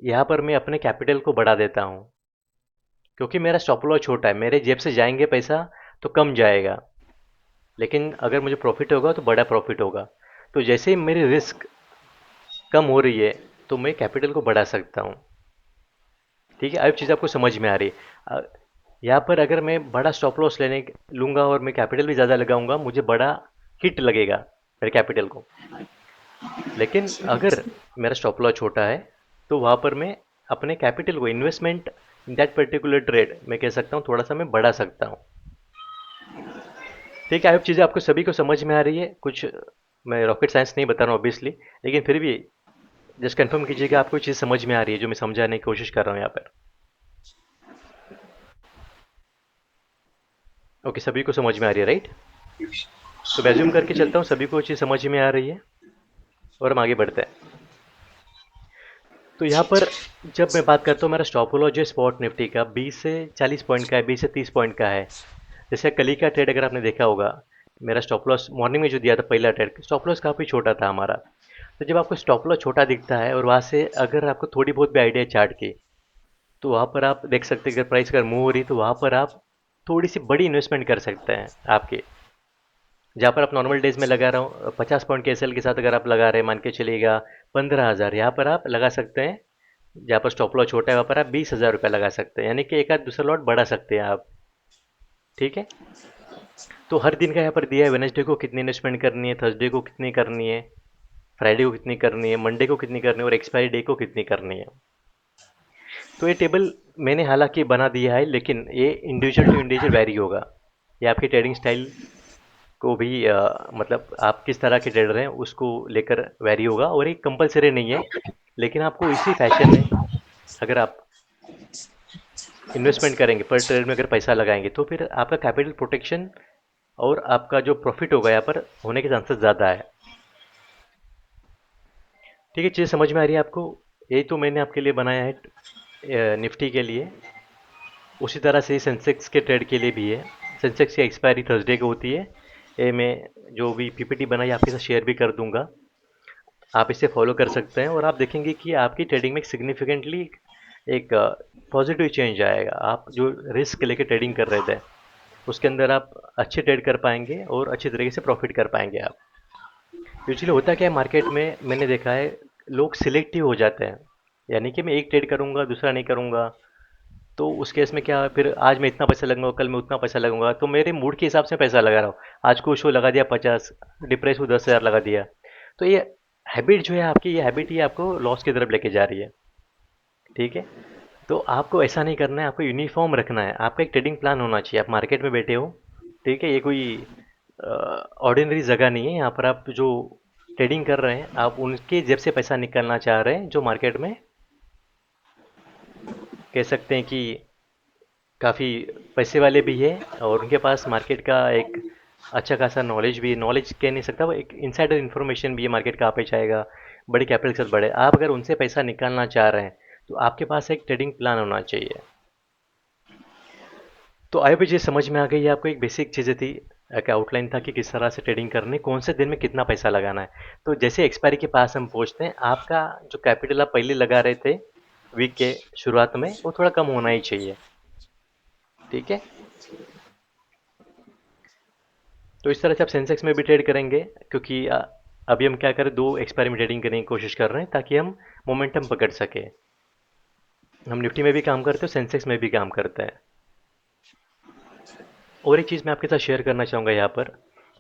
यहाँ पर मैं अपने कैपिटल को बढ़ा देता हूँ, क्योंकि मेरा स्टॉप लॉस छोटा है, मेरे जेब से जाएंगे पैसा तो कम जाएगा, लेकिन अगर मुझे प्रॉफिट होगा तो बड़ा प्रॉफिट होगा। तो जैसे ही मेरी रिस्क कम हो रही है तो मैं कैपिटल को बढ़ा सकता हूँ। ठीक है, अब चीज़ आपको समझ में आ रही है। यहाँ पर अगर मैं बड़ा स्टॉप लॉस लेने लूँगा और मैं कैपिटल भी ज़्यादा लगाऊंगा, मुझे बड़ा हिट लगेगा मेरे कैपिटल को। लेकिन अगर मेरा स्टॉप लॉस छोटा है तो वहाँ पर मैं अपने कैपिटल को, investment in that particular trade, मैं कह सकता हूँ थोड़ा सा मैं बढ़ा सकता हूँ। ठीक है, अब चीज़ें आपको सभी को समझ में आ रही है, कुछ मैं रॉकेट साइंस नहीं बता रहा हूँ ऑब्वियसली, लेकिन फिर भी जस्ट कंफर्म कीजिएगा आपको चीज़ समझ में आ रही है जो मैं समझाने की कोशिश कर रहा हूँ यहाँ पर। ओके, सभी को समझ में आ रही है, राइट? तो मैं ज़ूम करके चलता हूँ, सभी को चीज़ समझ में आ रही है और हम आगे बढ़ते हैं। तो यहाँ पर जब मैं बात करता हूँ, मेरा स्टॉप लॉस जो स्पॉट निफ्टी का 20 से 40 पॉइंट का है, 20 से 30 पॉइंट का है। जैसे कल ही का ट्रेड अगर आपने देखा होगा, मेरा स्टॉप लॉस मॉर्निंग में जो दिया था पहला ट्रेड, स्टॉप लॉस काफ़ी छोटा था हमारा। तो जब आपको स्टॉप लॉस छोटा दिखता है और वहाँ से अगर आपको थोड़ी बहुत भी आइडिया है चार्ट की, तो वहाँ पर आप देख सकते हैं अगर प्राइस अगर मूव हो रही तो वहाँ पर आप थोड़ी सी बड़ी इन्वेस्टमेंट कर सकते हैं आपके। जहाँ पर आप नॉर्मल डेज में लगा रहा हूँ 50 पॉइंट के एसएल के साथ अगर आप लगा रहे हैं, मान के चलिएगा 15 हज़ार, यहाँ पर आप लगा सकते हैं। जहाँ पर स्टॉप लॉस छोटा है वहाँ पर आप 20 हज़ार रुपये लगा सकते हैं, यानी कि एक आध दूसरा लॉट बढ़ा सकते हैं आप। ठीक है, तो हर दिन का यहाँ पर दिया है, वेडनेसडे को कितनी इन्वेस्टमेंट करनी है, थर्सडे को कितनी करनी है, फ्राइडे को कितनी करनी है, मंडे को कितनी करनी है और एक्सपायरी डे को कितनी करनी है। तो ये टेबल मैंने हालांकि बना दिया है, लेकिन ये इंडिविजुअल टू इंडिविजुअल वैरी होगा। ये आपकी ट्रेडिंग स्टाइल को भी मतलब आप किस तरह के ट्रेडर हैं उसको लेकर वैरी होगा, और एक कंपलसरी नहीं है। लेकिन आपको इसी फैशन में अगर आप इन्वेस्टमेंट करेंगे, पर ट्रेड में अगर पैसा लगाएंगे, तो फिर आपका कैपिटल प्रोटेक्शन और आपका जो प्रॉफिट होगा यहाँ पर होने के चांसेस ज़्यादा है। ठीक है, चीज़ समझ में आ रही है आपको? ये तो मैंने आपके लिए बनाया है निफ्टी के लिए, उसी तरह से सेंसेक्स के ट्रेड के लिए भी है। सेंसेक्स की एक्सपायरी थर्सडे को होती है। ये मैं जो भी पीपीटी बनाई आपके साथ शेयर भी कर दूंगा, आप इसे फॉलो कर सकते हैं और आप देखेंगे कि आपकी ट्रेडिंग में सिग्निफिकेंटली एक पॉजिटिव चेंज आएगा। आप जो रिस्क लेके ट्रेडिंग कर रहे थे उसके अंदर आप अच्छे ट्रेड कर पाएंगे और अच्छी तरीके से प्रॉफिट कर पाएंगे आप। यूजुअली होता क्या है मार्केट में, मैंने देखा है लोग सिलेक्टिव हो जाते हैं, यानी कि मैं एक ट्रेड करूंगा दूसरा नहीं करूंगा, तो उस केस में क्या, फिर आज मैं इतना पैसा लगाऊंगा, कल मैं उतना पैसा लगाऊंगा, तो मेरे मूड के हिसाब से पैसा लगा रहा हूँ। आज को शो लगा दिया 50, डिप्रेस को 10,000 लगा दिया। तो ये हैबिट जो है आपकी, ये हैबिट ही आपको लॉस की तरफ लेके जा रही है। ठीक है। तो आपको ऐसा नहीं करना है, आपको यूनिफॉर्म रखना है। आपका एक ट्रेडिंग प्लान होना चाहिए। आप मार्केट में बैठे हो, ठीक है, ये कोई ऑर्डिनरी जगह नहीं है। यहाँ पर आप जो ट्रेडिंग कर रहे हैं, आप उनके जेब से पैसा निकालना चाह रहे हैं, जो मार्केट में कह सकते हैं कि काफ़ी पैसे वाले भी है, और उनके पास मार्केट का एक अच्छा खासा नॉलेज भी, नॉलेज कह नहीं सकता, वो एक इनसाइडर इन्फॉर्मेशन भी है मार्केट का, आप पे जाएगा। बड़े कैपिटल के साथ बड़े, आप अगर उनसे पैसा निकालना चाह रहे हैं, तो आपके पास एक ट्रेडिंग प्लान होना चाहिए। तो आई मुझे समझ में आ गई, आपको एक बेसिक चीज़ें थी, एक आउटलाइन था कि किस तरह से ट्रेडिंग करनी, कौन से दिन में कितना पैसा लगाना है। तो जैसे एक्सपायरी के पास हम पहुंचते हैं, आपका जो कैपिटल आप पहले लगा रहे थे वीक के शुरुआत में, वो थोड़ा कम होना ही चाहिए। ठीक है। तो इस तरह से आप सेंसेक्स में भी ट्रेड करेंगे, क्योंकि अभी हम क्या करें, दो एक्सपायरी में ट्रेडिंग करने की कोशिश कर रहे हैं, ताकि हम मोमेंटम पकड़ सके। हम निफ्टी में भी काम करते हैं, सेंसेक्स में भी काम करते हैं। और एक चीज़ मैं आपके साथ शेयर करना चाहूँगा यहाँ पर,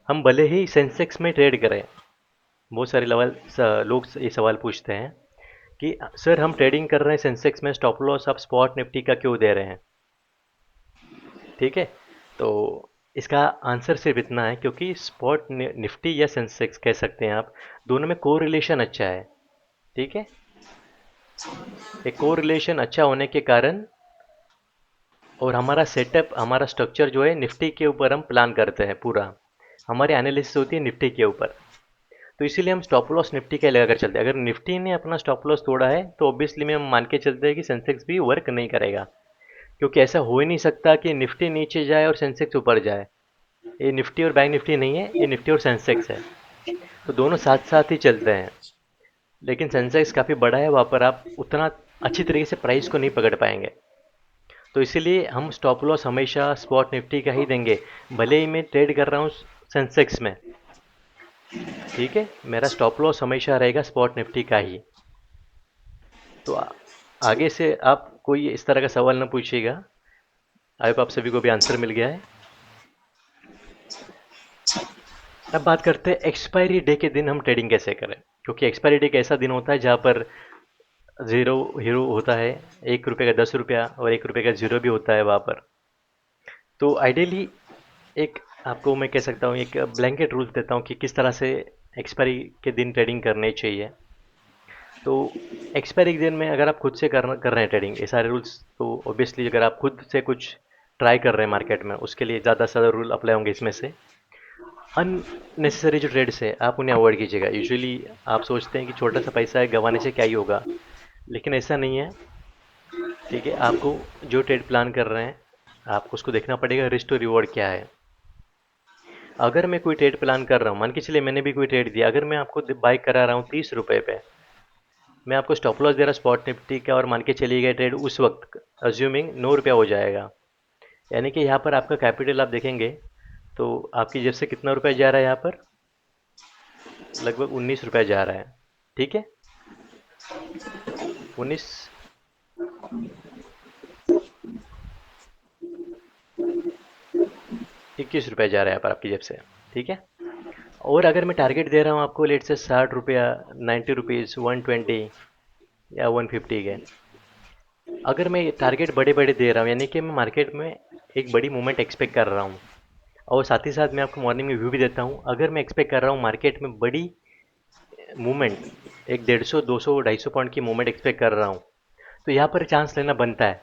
हम भले ही सेंसेक्स में ट्रेड करें, बहुत सारे लोग ये सवाल पूछते हैं कि सर हम ट्रेडिंग कर रहे हैं सेंसेक्स में, स्टॉप लॉस आप स्पॉट निफ्टी का क्यों दे रहे हैं। ठीक है। तो इसका आंसर सिर्फ इतना है, क्योंकि स्पॉट निफ्टी या सेंसेक्स कह सकते हैं आप, दोनों में कोरिलेशन अच्छा है। ठीक है। एक कोरिलेशन अच्छा होने के कारण, और हमारा सेटअप, हमारा स्ट्रक्चर जो है निफ्टी के ऊपर हम प्लान करते हैं पूरा, हमारी एनालिसिस होती है निफ्टी के ऊपर। तो इसीलिए हम स्टॉप लॉस निफ्टी का लगाकर चलते हैं। अगर निफ्टी ने अपना स्टॉप लॉस तोड़ा है, तो ऑब्वियसली में हम मान के चलते हैं कि सेंसेक्स भी वर्क नहीं करेगा, क्योंकि ऐसा हो ही नहीं सकता कि निफ्टी नीचे जाए और सेंसेक्स ऊपर जाए। ये निफ्टी और बैंक निफ्टी नहीं है, ये निफ्टी और सेंसेक्स है। तो दोनों साथ साथ ही चलते हैं। लेकिन सेंसेक्स काफ़ी बड़ा है, वहाँ पर आप उतना अच्छी तरीके से प्राइस को नहीं पकड़ पाएंगे। तो इसीलिए हम स्टॉप लॉस हमेशा स्पॉट निफ्टी का ही देंगे, भले ही मैं ट्रेड कर रहा हूँ सेंसेक्स में। ठीक है, मेरा स्टॉप लॉस हमेशा रहेगा स्पॉट निफ्टी का ही। तो आगे से आप कोई इस तरह का सवाल ना पूछिएगा। आई होप आप सभी को भी आंसर मिल गया है। अब बात करते हैं एक्सपायरी डे के दिन हम ट्रेडिंग कैसे करें, क्योंकि एक्सपायरी डे एक ऐसा दिन होता है जहाँ पर जीरो हीरो होता है। 1 रुपये का 10 रुपया, और 1 रुपये का जीरो भी होता है वहाँ पर। तो आइडियली एक आपको मैं कह सकता हूँ, एक ब्लैंकेट रूल देता हूँ कि किस तरह से एक्सपायरी के दिन ट्रेडिंग करनी चाहिए। तो एक्सपायरी के दिन में अगर आप खुद से कर रहे हैं ट्रेडिंग, ये सारे रूल्स, तो ऑब्वियसली अगर आप खुद से कुछ ट्राई कर रहे हैं मार्केट में, उसके लिए ज़्यादा से ज़्यादा रूल अप्लाई होंगे। इसमें से अननेसेसरी जो ट्रेड्स है, आप उन्हें अवॉइड कीजिएगा। यूजुअली आप सोचते हैं कि छोटा सा पैसा है, गंवाने से क्या ही होगा, लेकिन ऐसा नहीं है। ठीक है, आपको जो ट्रेड प्लान कर रहे हैं, आपको उसको देखना पड़ेगा रिस्क टू रिवॉर्ड क्या है। अगर मैं कोई ट्रेड प्लान कर रहा हूँ, मान के चलिए मैंने भी कोई ट्रेड दिया, अगर मैं आपको बाई करा रहा हूँ 30 रुपये पे, मैं आपको स्टॉप लॉस दे रहा स्पॉट निफ्टी का, और मान के चलिए गए ट्रेड उस वक्त अज्यूमिंग 9 रुपया हो जाएगा। यानी कि यहाँ पर आपका कैपिटल आप देखेंगे, तो आपकी जेब से कितना रुपया जा रहा है यहाँ पर, लगभग 19 रुपया जा रहा है। ठीक है, 19, 21 रुपया जा रहा है यहाँ पर आपकी जेब से। ठीक है। और अगर मैं टारगेट दे रहा हूँ आपको, लेट से 60 रुपया, 90 रुपीज़, 120 या 150 के, अगर मैं टारगेट बड़े बड़े दे रहा हूँ, यानी कि मैं मार्केट में एक बड़ी मूवमेंट एक्सपेक्ट कर रहा हूँ, और साथ ही साथ मैं आपको मॉर्निंग में व्यू भी देता हूँ, अगर मैं एक्सपेक्ट कर रहा हूँ मार्केट में बड़ी मूवमेंट, एक 150, 200, 250 पॉइंट की मूवमेंट एक्सपेक्ट कर रहा हूँ, तो यहाँ पर चांस लेना बनता है।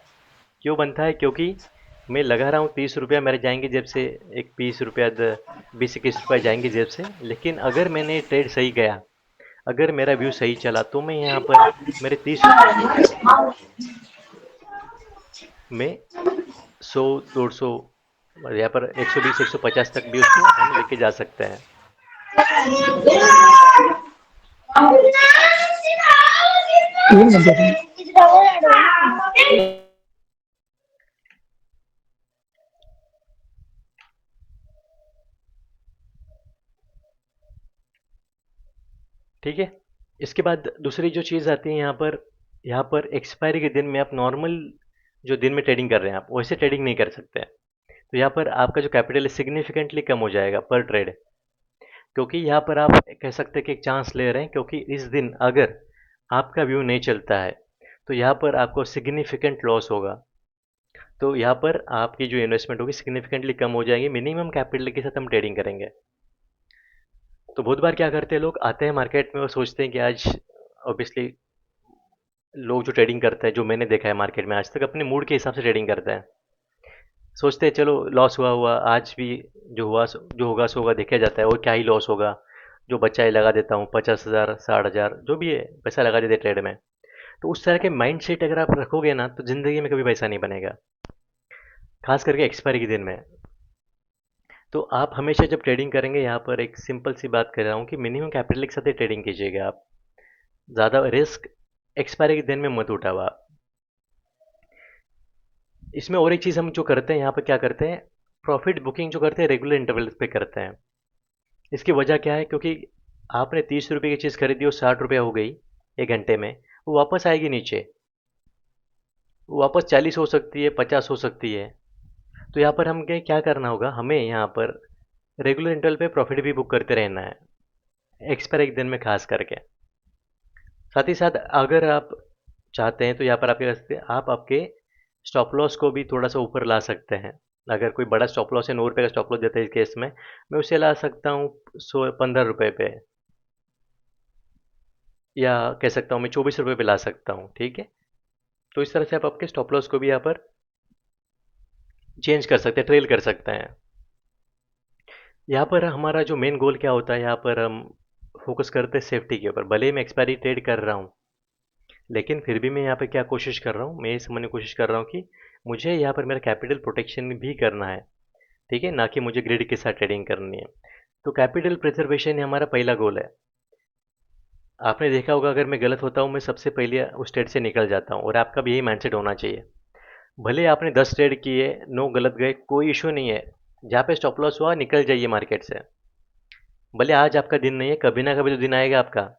क्यों बनता है, क्योंकि मैं लगा रहा हूँ 30 रुपया, मेरे जाएंगे जेब से एक 20 रुपया, 20-21 रुपया जाएंगे जेब से। लेकिन अगर मैंने ट्रेड सही गया, अगर मेरा व्यू सही चला, तो मैं यहाँ पर मेरे 30 रुपये को मैं 100, 150, यहाँ पर 120, 150 तक भी उसको हम लेके जा सकते हैं। ठीक है। इसके बाद दूसरी जो चीज़ आती है यहाँ पर, एक्सपायरी के दिन में आप नॉर्मल जो दिन में ट्रेडिंग कर रहे हैं आप वैसे ट्रेडिंग नहीं कर सकते हैं। तो यहाँ पर आपका जो कैपिटल है सिग्निफिकेंटली कम हो जाएगा पर ट्रेड, क्योंकि यहाँ पर आप कह सकते हैं कि एक चांस ले रहे हैं, क्योंकि इस दिन अगर आपका व्यू नहीं चलता है तो यहाँ पर आपको सिग्निफिकेंट लॉस होगा। तो यहाँ पर आपकी जो इन्वेस्टमेंट होगी सिग्निफिकेंटली कम हो जाएगी, मिनिमम कैपिटल के साथ हम ट्रेडिंग करेंगे। तो बहुत बार क्या करते हैं लोग आते हैं मार्केट में और सोचते हैं कि आज ऑब्वियसली लोग जो ट्रेडिंग करते हैं, जो मैंने देखा है मार्केट में आज तक, अपने मूड के हिसाब से ट्रेडिंग करते हैं। सोचते हैं चलो लॉस हुआ हुआ आज भी, जो होगा सो होगा, देखा जाता है और क्या ही लॉस होगा, जो बच्चा ही लगा देता हूँ 50,000 60,000 जो भी है पैसा लगा देते ट्रेड में। तो उस तरह के माइंड सेट अगर आप रखोगे ना तो ज़िंदगी में कभी पैसा नहीं बनेगा, खास करके एक्सपायरी के दिन में। तो आप हमेशा जब ट्रेडिंग करेंगे, यहाँ पर एक सिंपल सी बात कर रहा हूँ कि मिनिमम कैपिटल के साथ ही ट्रेडिंग कीजिएगा आप। ज़्यादा रिस्क एक्सपायरी के दिन में मत उठाओ आप। इसमें और एक चीज़ हम जो करते हैं यहाँ पर क्या करते हैं, प्रॉफिट बुकिंग जो करते हैं रेगुलर इंटरवल पे करते हैं। इसकी वजह क्या है, क्योंकि आपने 30 रुपये की चीज़ खरीदी और 60 रुपये हो गई एक घंटे में, वो वापस आएगी नीचे, वो वापस 40 हो सकती है 50 हो सकती है। तो यहाँ पर हम क्या करना होगा, हमें यहाँ पर रेगुलर इंटरवल पे प्रॉफिट भी बुक करते रहना है, एक्सपायर एक दिन में खास करके। साथ ही साथ अगर आप चाहते हैं तो यहाँ पर आप क्या कर सकते हैं, आप आपके स्टॉप लॉस को भी थोड़ा सा ऊपर ला सकते हैं। अगर कोई बड़ा स्टॉप लॉस है, 9 रुपये का स्टॉप लॉस देता है इस केस में, मैं उसे ला सकता हूँ 15 रुपये पे, या कह सकता हूँ मैं 24 रुपये पे ला सकता हूँ, ठीक है। तो इस तरह से आप आपके स्टॉप लॉस को भी यहाँ पर चेंज कर सकते हैं, ट्रेल कर सकते हैं। यहाँ पर हमारा जो मेन गोल क्या होता है, यहाँ पर हम फोकस करते हैं सेफ्टी के ऊपर। भले ही मैं एक्सपायरी ट्रेड कर रहा हूँ, लेकिन फिर भी मैं यहाँ पे क्या कोशिश कर रहा हूँ, मैं ये समझने की कोशिश कर रहा हूँ कि मुझे यहाँ पर मेरा कैपिटल प्रोटेक्शन भी करना है, ठीक है, ना कि मुझे ग्रिड के साथ ट्रेडिंग करनी है। तो कैपिटल प्रिजर्वेशन ही हमारा पहला गोल है। आपने देखा होगा अगर मैं गलत होता हूँ, मैं सबसे पहले उस ट्रेड से निकल जाता हूँ, और आपका भी यही माइंडसेट होना चाहिए। भले आपने 10 ट्रेड किए, 9 गलत गए, कोई इशू नहीं है। जहाँ पे स्टॉप लॉस हुआ निकल जाइए मार्केट से। भले आज आपका दिन नहीं है, कभी ना कभी तो दिन आएगा आपका,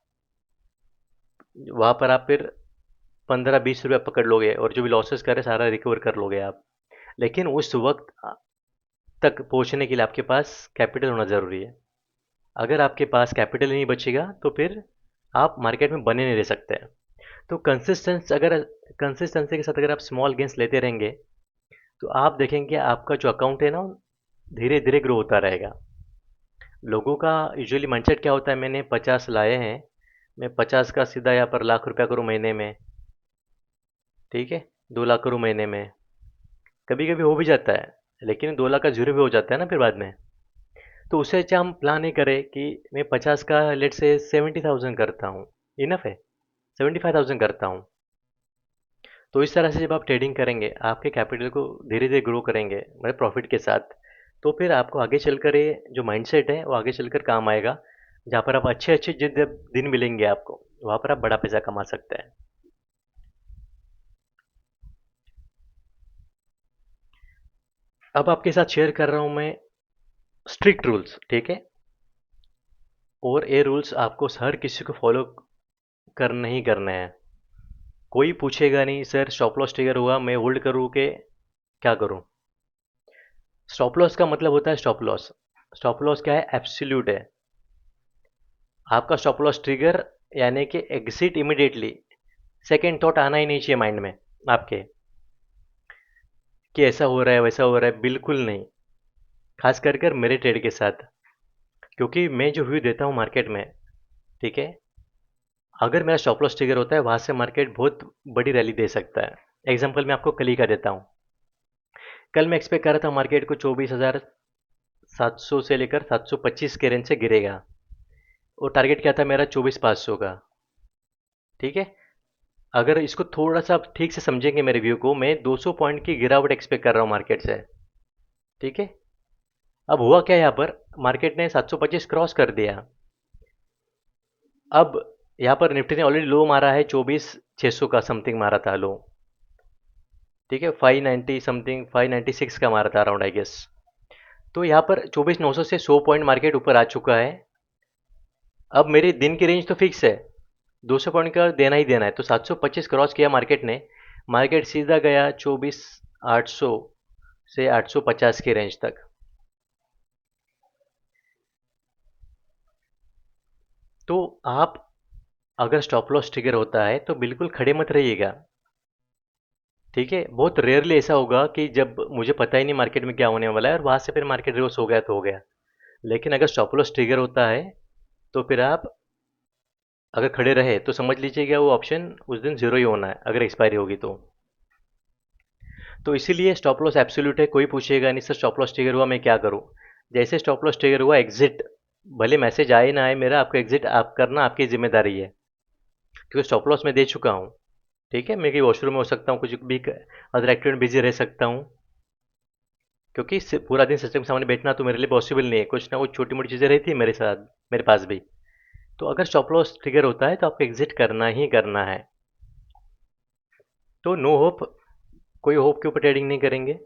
वहाँ पर आप फिर 15-20 रुपये पकड़ लोगे और जो भी लॉसेस करे सारा रिकवर कर लोगे आप। लेकिन उस वक्त तक पहुँचने के लिए आपके पास कैपिटल होना ज़रूरी है। अगर आपके पास कैपिटल नहीं बचेगा तो फिर आप मार्केट में बने नहीं रह सकते। तो कंसिस्टेंसी के साथ अगर आप स्मॉल गेंस लेते रहेंगे तो आप देखेंगे आपका जो अकाउंट है ना, धीरे धीरे ग्रो होता रहेगा। लोगों का यूजुअली माइंडसेट क्या होता है, मैंने 50 लाए हैं, मैं 50 का सीधा यहाँ पर लाख रुपया करूँ महीने में, ठीक है, 2 लाख करूँ महीने में। कभी कभी हो भी जाता है, लेकिन 2 लाख का जीरो भी हो जाता है ना फिर बाद में। तो उससे अच्छा हम प्लान नहीं करें कि मैं 50 का लेट से 70,000 करता हूँ, इनफ है, 75,000 करता हूँ। तो इस तरह से जब आप ट्रेडिंग करेंगे, आपके कैपिटल को धीरे धीरे ग्रो करेंगे मतलब प्रॉफिट के साथ, तो फिर आपको आगे चलकर ये जो माइंडसेट है वो आगे चलकर काम आएगा। जहाँ पर आप अच्छे अच्छे जिन दिन मिलेंगे आपको, वहाँ पर आप बड़ा पैसा कमा सकते हैं। अब आपके साथ शेयर कर रहा हूँ मैं स्ट्रिक्ट रूल्स, ठीक है, और ये रूल्स आपको हर किसी को फॉलो करने ही करने हैं। कोई पूछेगा नहीं सर स्टॉप लॉस ट्रिगर हुआ मैं होल्ड करूँ कि क्या करूँ। स्टॉप लॉस का मतलब होता है स्टॉप लॉस। स्टॉप लॉस क्या है, एब्सोल्यूट है। आपका स्टॉप लॉस ट्रिगर यानी कि एग्जिट इमिडिएटली, सेकंड थॉट आना ही नहीं चाहिए माइंड में आपके कि ऐसा हो रहा है वैसा हो रहा है, बिल्कुल नहीं। खास कर कर मेरे ट्रेड के साथ, क्योंकि मैं जो व्यू देता हूँ मार्केट में, ठीक है, अगर मेरा स्टॉप लॉस ट्रिगर होता है वहाँ से मार्केट बहुत बड़ी रैली दे सकता है। एग्जांपल मैं आपको कल ही का देता हूँ। कल मैं एक्सपेक्ट कर रहा था मार्केट को 24,700 से लेकर 725 के रेंज से गिरेगा, और टारगेट क्या था मेरा 24,500 का, ठीक है। अगर इसको थोड़ा सा आप ठीक से समझेंगे मेरे व्यू को, मैं 200 पॉइंट की गिरावट एक्सपेक्ट कर रहा हूँ मार्केट से, ठीक है। अब हुआ क्या, यहाँ पर मार्केट ने 725 क्रॉस कर दिया। अब यहाँ पर निफ्टी ने ऑलरेडी लो मारा है, 24,600 का समथिंग मारा था लो, ठीक है, 590 समथिंग 596 का मारा था अराउंड आई गेस। तो यहाँ पर 24,900 से 100 पॉइंट मार्केट ऊपर आ चुका है। अब मेरी दिन की रेंज तो फिक्स है, 200 पॉइंट का देना ही देना है, तो 725 क्रॉस किया मार्केट ने। मार्केट सीधा गया 24,800 से 850 की रेंज तक। तो आप अगर स्टॉप लॉस ट्रिगर होता है तो बिल्कुल खड़े मत रहिएगा। ठीक है, बहुत रेयरली ऐसा होगा कि जब मुझे पता ही नहीं मार्केट में क्या होने वाला है और वहां से फिर मार्केट रिवर्स हो गया तो हो गया। लेकिन अगर स्टॉप लॉस ट्रिगर होता है तो फिर आप अगर खड़े रहे तो समझ लीजिएगा वो ऑप्शन उस दिन जीरो ही होना है अगर एक्सपायरी होगी तो इसीलिए स्टॉप लॉस एब्सोल्यूट है। कोई पूछेगा नहीं सर स्टॉप लॉस ट्रिगर हुआ मैं क्या करूं। जैसे स्टॉप लॉस ट्रिगर हुआ एग्जिट, भले मैसेज आए ना आए, मेरा आपको एग्जिट आप करना आपकी जिम्मेदारी है, क्योंकि स्टॉप लॉस मैं दे चुका हूं। ठीक है, मैं कहीं वॉशरूम में हो सकता हूँ, कुछ भी अदर एक्टिविटी में बिजी रह सकता हूँ, क्योंकि पूरा दिन सिस्टम के सामने बैठना तो मेरे लिए पॉसिबल नहीं है। कुछ ना कुछ छोटी मोटी चीज़ें रहती है मेरे साथ, मेरे पास भी। तो अगर स्टॉप लॉस ट्रिगर होता है तो आपको एग्जिट करना ही करना है। तो नो होप, कोई होप के ऊपर ट्रेडिंग नहीं करेंगे।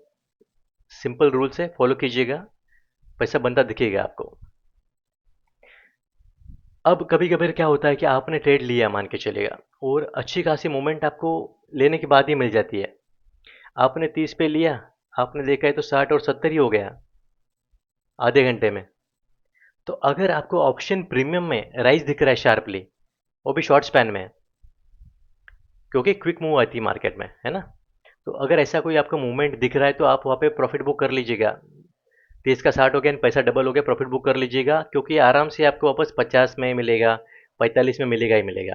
सिंपल रूल्स है, फॉलो कीजिएगा, पैसा बनता दिखेगा आपको। अब कभी कभी क्या होता है कि आपने ट्रेड लिया मान के चलेगा, और अच्छी खासी मूवमेंट आपको लेने के बाद ही मिल जाती है। आपने 30 पे लिया, आपने देखा है तो 60 और 70 ही हो गया आधे घंटे में। तो अगर आपको ऑप्शन प्रीमियम में राइज दिख रहा है शार्पली, वो भी शॉर्ट स्पैन में, क्योंकि क्विक मूव आती है मार्केट में, है ना। तो अगर ऐसा कोई आपको मूवमेंट दिख रहा है तो आप वहाँ पे प्रॉफिट बुक कर लीजिएगा। 30 का 60 हो गया, पैसा डबल हो गया, प्रॉफिट बुक कर लीजिएगा, क्योंकि आराम से आपको वापस 50 में मिलेगा, 45 में मिलेगा ही मिलेगा।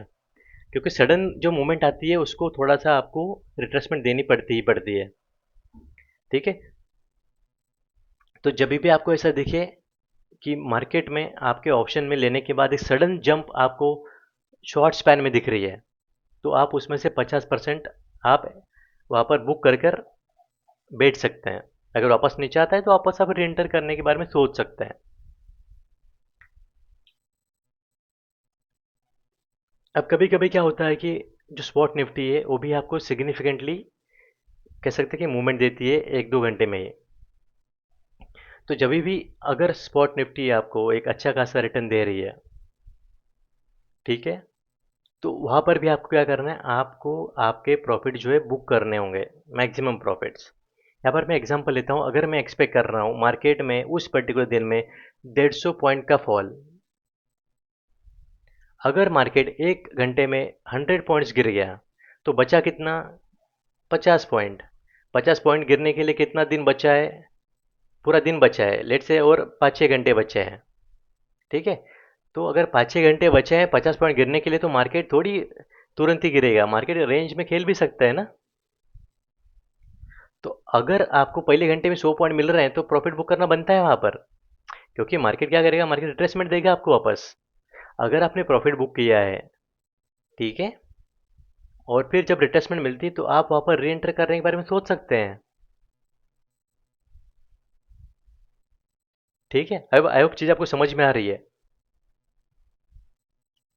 क्योंकि सडन जो मूवमेंट आती है उसको थोड़ा सा आपको रिट्रेसमेंट देनी पड़ती ही पड़ती है। ठीक है, तो जब भी आपको ऐसा दिखे कि मार्केट में आपके ऑप्शन में लेने के बाद एक सडन जंप आपको शॉर्ट स्पैन में दिख रही है, तो आप उसमें से 50% आप वहाँ पर बुक कर कर बैठ सकते हैं। अगर वापस नीचे आता है तो वापस आप रीएंटर करने के बारे में सोच सकते हैं। अब कभी कभी क्या होता है कि जो स्पॉट निफ्टी है वो भी आपको सिग्निफिकेंटली कह सकते हैं कि मूवमेंट देती है 1-2 घंटे में ही। तो जब भी अगर स्पॉट निफ्टी आपको एक अच्छा खासा रिटर्न दे रही है, ठीक है, तो वहाँ पर भी आपको क्या करना है, आपको आपके प्रॉफिट जो है बुक करने होंगे, मैक्सिमम प्रॉफिट्स। यहाँ पर मैं एग्जांपल लेता हूँ, अगर मैं एक्सपेक्ट कर रहा हूँ मार्केट में उस पर्टिकुलर दिन में 150 पॉइंट का फॉल, अगर मार्केट एक घंटे में 100 पॉइंट्स गिर गया तो बचा कितना, 50 पॉइंट। 50 पॉइंट गिरने के लिए कितना दिन बचा है, पूरा दिन बचा है लेट से, और 5-6 घंटे बचे हैं। ठीक है, तो अगर 5-6 घंटे बचे हैं 50 पॉइंट गिरने के लिए, तो मार्केट थोड़ी तुरंत ही गिरेगा, मार्केट रेंज में खेल भी सकता है ना। तो अगर आपको पहले घंटे में 100 पॉइंट मिल रहे हैं तो प्रॉफिट बुक करना बनता है वहां पर, क्योंकि मार्केट क्या करेगा, मार्केट रिट्रेसमेंट देगा आपको वापस। अगर आपने प्रॉफिट बुक किया है, ठीक है, और फिर जब रिट्रेसमेंट मिलती है तो आप वहां पर री एंटर करने के बारे में सोच सकते हैं। ठीक है, अब आई होप चीज़ आपको समझ में आ रही है।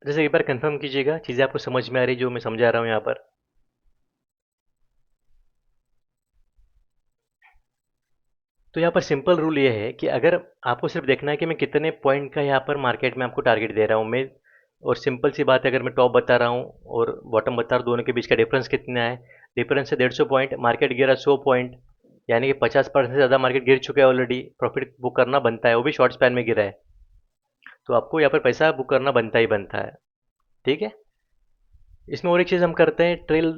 जैसे एक बार कंफर्म कीजिएगा चीज़ें आपको समझ में आ रही है जो मैं समझा रहा हूँ यहाँ पर। तो यहाँ पर सिंपल रूल ये है कि अगर आपको सिर्फ देखना है कि मैं कितने पॉइंट का यहाँ पर मार्केट में आपको टारगेट दे रहा हूँ मैं, और सिंपल सी बात है, अगर मैं टॉप बता रहा हूँ और बॉटम बता रहा हूँ, दोनों के बीच का डिफरेंस कितना है, डिफरेंस है 150 पॉइंट, मार्केट गिरा 100 पॉइंट, यानी कि 50% से ज़्यादा मार्केट गिर चुका है ऑलरेडी, प्रॉफिट बुक करना बनता है, वो भी शॉर्ट स्पैन में गिरा है, तो आपको यहाँ पर पैसा बुक करना बनता ही बनता है। ठीक है, इसमें और एक चीज़ हम करते हैं, ट्रेल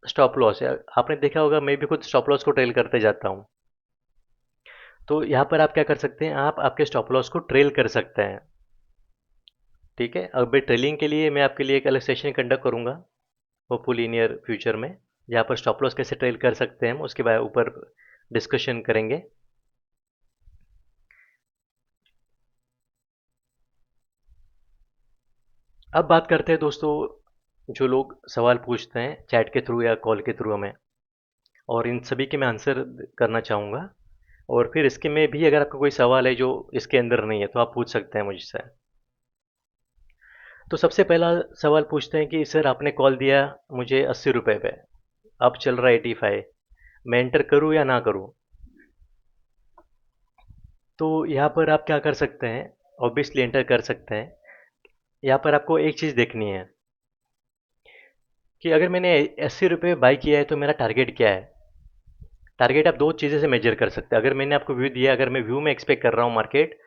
स्टॉप लॉस है। आपने देखा होगा, मैं भी खुद स्टॉप लॉस को ट्रेल करते जाता हूँ। तो यहाँ पर आप क्या कर सकते हैं, आप आपके स्टॉप लॉस को ट्रेल कर सकते हैं। ठीक है, अब ट्रेलिंग के लिए मैं आपके लिए एक अलग सेशन कंडक्ट करूँगा होपफुली नियर फ्यूचर में, जहाँ पर स्टॉप लॉस कैसे ट्रेल कर सकते हैं हम उसके बारे ऊपर डिस्कशन करेंगे। अब बात करते हैं दोस्तों, जो लोग सवाल पूछते हैं चैट के थ्रू या कॉल के थ्रू हमें, और इन सभी के मैं आंसर करना चाहूँगा। और फिर इसके में भी अगर आपका कोई सवाल है जो इसके अंदर नहीं है तो आप पूछ सकते हैं मुझसे। तो सबसे पहला सवाल पूछते हैं कि सर आपने कॉल दिया मुझे 80 रुपये पे, अब चल रहा है 85, मैं एंटर करूँ या ना करूँ। तो यहाँ पर आप क्या कर सकते हैं, ऑब्वियसली एंटर कर सकते हैं। यहाँ पर आपको एक चीज़ देखनी है कि अगर मैंने 80 रुपये बाई किया है तो मेरा टारगेट क्या है। टारगेट आप दो चीज़ें से मेजर कर सकते हैं। अगर मैंने आपको व्यू दिया, अगर मैं व्यू में एक्सपेक्ट कर रहा हूँ मार्केट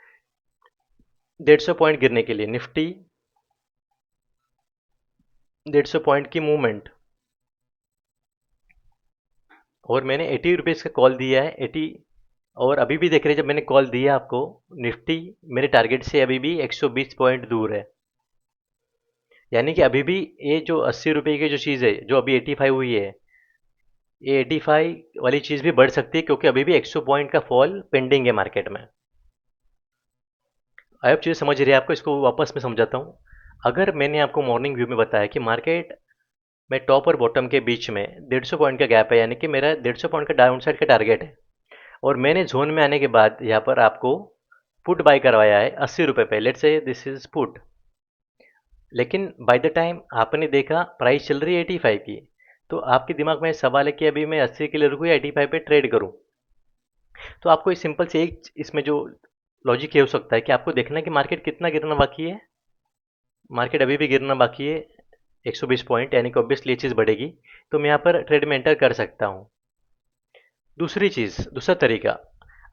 150 पॉइंट गिरने के लिए, निफ्टी 150 पॉइंट की मूवमेंट, और मैंने 80 रुपीज़ का कॉल दिया है 80, और अभी भी देख रहे हैं जब मैंने कॉल दिया आपको, निफ्टी मेरे टारगेट से अभी भी 120 पॉइंट दूर है। यानी कि अभी भी ये जो 80 रुपये की जो चीज़ है, जो अभी 85 हुई है, ये 85 वाली चीज़ भी बढ़ सकती है, क्योंकि अभी भी 100 पॉइंट का फॉल पेंडिंग है मार्केट में। आप चीज़ समझ रही है आपको, इसको वापस मैं समझाता हूँ। अगर मैंने आपको मॉर्निंग व्यू में बताया कि मार्केट में टॉप और बॉटम के बीच में 150 पॉइंट का गैप है, यानी कि मेरा 150 पॉइंट का डाउन साइड का टारगेट है, और मैंने जोन में आने के बाद यहाँ पर आपको पुट बाय करवाया है 80 रुपये पे, let's say this is put. लेकिन बाय द टाइम आपने देखा प्राइस चल रही है 85 की, तो आपके दिमाग में सवाल है कि अभी मैं 80 के लिए रुकूँ या 85 पे ट्रेड करूँ। तो आपको इस सिंपल से एक इसमें जो लॉजिक ये हो सकता है कि आपको देखना है कि मार्केट कितना गिरना बाकी है। मार्केट अभी भी गिरना बाकी है 120 पॉइंट, यानी कि ऑब्वियसली ये चीज़ बढ़ेगी, तो मैं यहाँ पर ट्रेड में एंटर कर सकता हूँ। दूसरी चीज़, दूसरा तरीका,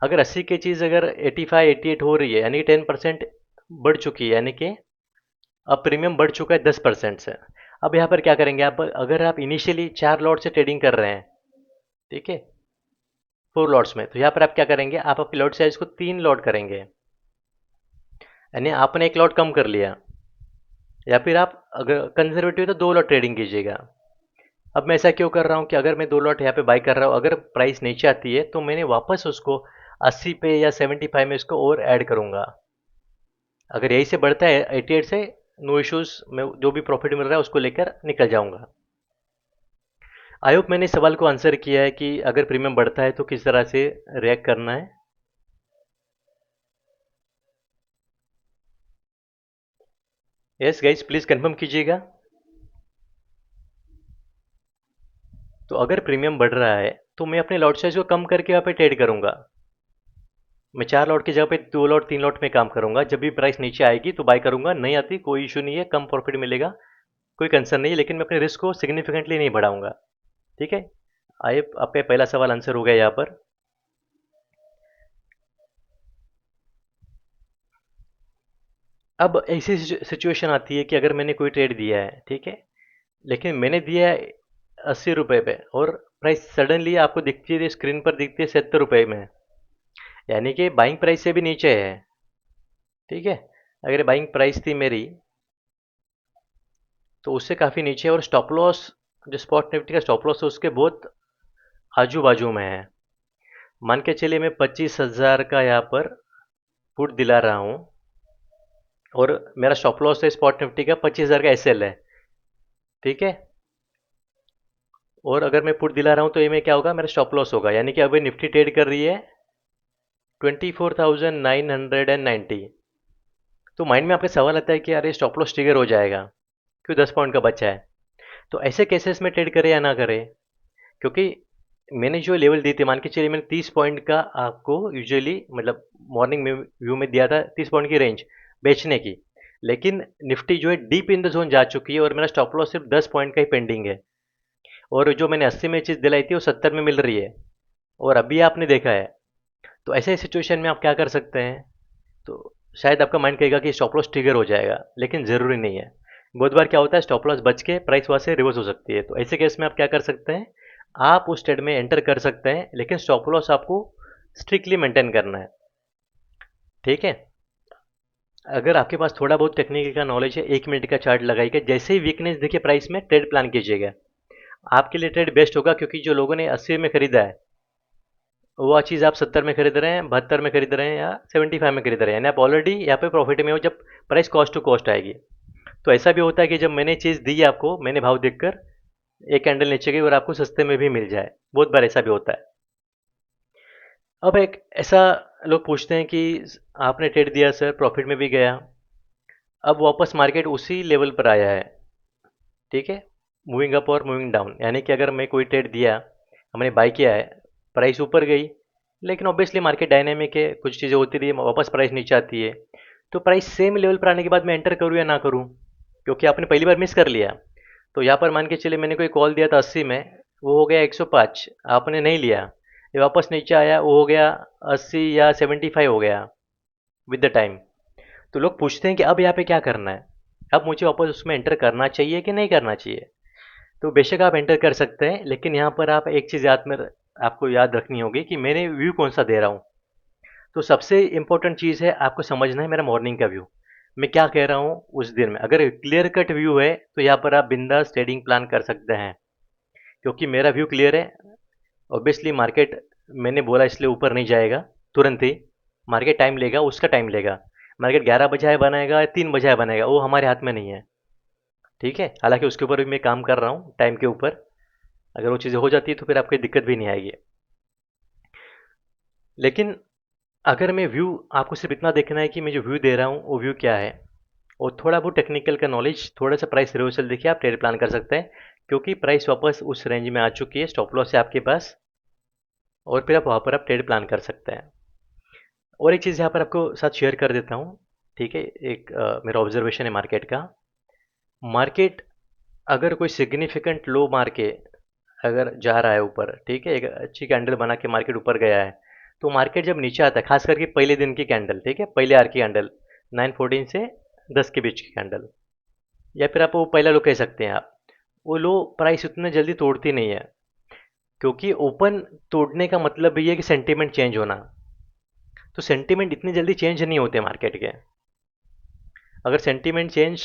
अगर 80 की चीज़ अगर 85 88 हो रही है, यानी कि 10% बढ़ चुकी है, यानी कि अब प्रीमियम बढ़ चुका है 10% से। अब यहाँ पर क्या करेंगे आप, अगर आप इनिशियली 4 लॉट से ट्रेडिंग कर रहे हैं, ठीक है, 4 लॉट्स में, तो यहाँ पर आप क्या करेंगे, आप अपने लॉट साइज को 3 लॉट करेंगे, यानी आपने एक लॉट कम कर लिया। या फिर आप अगर कंजर्वेटिव तो 2 लॉट ट्रेडिंग कीजिएगा। अब मैं ऐसा क्यों कर रहा हूँ कि अगर मैं 2 लॉट यहाँ पे बाई कर रहा हूँ, अगर प्राइस नीचे आती है तो मैंने वापस उसको 80 पे या 75 में इसको और ऐड करूँगा। अगर यही से बढ़ता है 88 से, नो इश्यूज़, मैं जो भी प्रॉफिट मिल रहा है उसको लेकर निकल जाऊँगा। आई होप मैंने इस सवाल को आंसर किया है कि अगर प्रीमियम बढ़ता है तो किस तरह से रिएक्ट करना है। यस गाइस, प्लीज़ कंफर्म कीजिएगा। तो अगर प्रीमियम बढ़ रहा है तो मैं अपने लॉट साइज को कम करके यहाँ पे ट्रेड करूँगा। मैं 4 लॉट की जगह पे 2 लॉट 3 लॉट में काम करूँगा। जब भी प्राइस नीचे आएगी तो बाय करूँगा, नहीं आती कोई इशू नहीं है, कम प्रॉफिट मिलेगा, कोई कंसर्न नहीं है, लेकिन मैं अपने रिस्क को सिग्निफिकेंटली नहीं बढ़ाऊँगा। ठीक है? आइए, आपका पहला सवाल आंसर हो गया यहाँ पर। अब ऐसी सिचुएशन आती है कि अगर मैंने कोई ट्रेड दिया है, ठीक है, लेकिन मैंने दिया है 80 रुपये पे, और प्राइस सडनली आपको दिखती है, स्क्रीन पर दिखती है 70 रुपये में, यानी कि बाइंग प्राइस से भी नीचे है। ठीक है, अगर बाइंग प्राइस थी मेरी तो उससे काफ़ी नीचे है, और स्टॉप लॉस, जो स्पॉट निफ्टी का स्टॉप लॉस है उसके बहुत आजू बाजू में है। मान के चलिए मैं 25,000 का यहाँ पर पुट दिला रहा हूँ, और मेरा स्टॉप लॉस है स्पॉट निफ्टी का 25,000 का एसएल है। ठीक है, और अगर मैं पुट दिला रहा हूँ तो ये में क्या होगा, मेरा स्टॉप लॉस होगा, यानी कि अभी निफ्टी ट्रेड कर रही है 24,990। तो माइंड में आपके सवाल आता है कि यार ये स्टॉप लॉस ट्रिगर हो जाएगा, क्यों 10 पॉइंट का बचा है। तो ऐसे केसेस में ट्रेड करें या ना करें, क्योंकि मैंने जो लेवल दी थी, मान के चलिए मैंने 30 पॉइंट का आपको यूजुअली, मतलब मॉर्निंग में व्यू में दिया था 30 पॉइंट की रेंज बेचने की, लेकिन निफ्टी जो है डीप इन द जोन जा चुकी है, और मेरा स्टॉप लॉस सिर्फ 10 पॉइंट का ही पेंडिंग है, और जो मैंने 80 में चीज़ दिलाई थी वो 70 में मिल रही है, और अभी आपने देखा है। तो ऐसे सिचुएशन में आप क्या कर सकते हैं, तो शायद आपका माइंड कहेगा कि स्टॉप लॉस ट्रिगर हो जाएगा, लेकिन ज़रूरी नहीं है। बहुत बार क्या होता है, स्टॉप लॉस बच के प्राइस वहाँ से रिवर्स हो सकती है। तो ऐसे केस में आप क्या कर सकते हैं, आप उस ट्रेड में एंटर कर सकते हैं, लेकिन स्टॉप लॉस आपको स्ट्रिक्टली मेंटेन करना है। ठीक है, अगर आपके पास थोड़ा बहुत टेक्निकल का नॉलेज है, 1 मिनट का चार्ट लगाइएगा, जैसे ही वीकनेस देखिए प्राइस में ट्रेड प्लान कीजिएगा, आपके लिए ट्रेड बेस्ट होगा, क्योंकि जो लोगों ने 80 में खरीदा है वो चीज़ आप 70 में खरीद रहे हैं, 72 में खरीद रहे हैं, या 75 में खरीद रहे हैं, यानी आप ऑलरेडी यहाँ पे प्रॉफिट में हो जब प्राइस कॉस्ट टू कॉस्ट आएगी। तो ऐसा भी होता है कि जब मैंने चीज़ दी आपको, मैंने भाव देखकर एक कैंडल नीचे गई और आपको सस्ते में भी मिल जाए, बहुत बार ऐसा भी होता है। अब एक ऐसा, लोग पूछते हैं कि आपने ट्रेड दिया सर, प्रॉफिट में भी गया, अब वापस मार्केट उसी लेवल पर आया है, ठीक है, मूविंग अप और मूविंग डाउन, यानी कि अगर मैं कोई ट्रेड दिया, हमने बाई किया है, प्राइस ऊपर गई, लेकिन ऑब्वियसली मार्केट डायनेमिक है, कुछ चीज़ें होती रही, वापस प्राइस नीचे आती है, तो प्राइस सेम लेवल पर आने के बाद मैं एंटर करूँ या ना करूँ, क्योंकि आपने पहली बार मिस कर लिया। तो यहाँ पर मान के चलिए मैंने कोई कॉल दिया था 80 में, वो हो गया 105, आपने नहीं लिया, ये वापस नीचे आया, वो हो गया 80 या 75 हो गया विद द टाइम। तो लोग पूछते हैं कि अब यहाँ पे क्या करना है, अब मुझे वापस उसमें एंटर करना चाहिए कि नहीं करना चाहिए। तो बेशक आप एंटर कर सकते हैं, लेकिन यहाँ पर आप एक चीज़ याद में आपको याद रखनी होगी कि मैंने व्यू कौन सा दे रहा हूँ। तो सबसे इम्पोर्टेंट चीज़ है आपको समझना है मेरा मॉर्निंग का व्यू, मैं क्या कह रहा हूँ उस दिन में। अगर क्लियर कट व्यू है तो यहाँ पर आप बिंदास ट्रेडिंग प्लान कर सकते हैं, क्योंकि मेरा व्यू क्लियर है। ऑब्वियसली मार्केट मैंने बोला इसलिए ऊपर नहीं जाएगा तुरंत ही, मार्केट टाइम लेगा, उसका टाइम लेगा। मार्केट 11 बजे बनाएगा या 3 बजे बनाएगा, वो हमारे हाथ में नहीं है। ठीक है, हालांकि उसके ऊपर भी मैं काम कर रहा हूँ टाइम के ऊपर। अगर वो चीज़ें हो जाती है तो फिर आपको दिक्कत भी नहीं आएगी। लेकिन अगर मैं व्यू, आपको सिर्फ इतना देखना है कि मैं जो व्यू दे रहा हूँ वो व्यू क्या है, और थोड़ा बहुत टेक्निकल का नॉलेज, थोड़ा सा प्राइस रिवर्सल देखिए, आप ट्रेड प्लान कर सकते हैं। क्योंकि प्राइस वापस उस रेंज में आ चुकी है, स्टॉप लॉस है आपके पास, और फिर आप वहाँ पर आप ट्रेड प्लान कर सकते हैं। और एक चीज़ यहाँ पर आपको साथ शेयर कर देता हूँ। ठीक है, एक मेरा ऑब्जर्वेशन है मार्केट का। मार्केट अगर कोई सिग्निफिकेंट लो मार के अगर जा रहा है ऊपर, ठीक है, एक अच्छी कैंडल बना के मार्केट ऊपर गया है, तो मार्केट जब नीचे आता है, खास करके पहले दिन की कैंडल, ठीक है, पहले आर की कैंडल, 9:14 से 10 के बीच की कैंडल, या फिर आप वो पहला लो कह सकते हैं आप, वो लो प्राइस उतने जल्दी तोड़ती नहीं है। क्योंकि ओपन तोड़ने का मतलब ये है कि सेंटीमेंट चेंज होना। तो सेंटीमेंट इतनी जल्दी चेंज नहीं होते मार्केट के। अगर सेंटीमेंट चेंज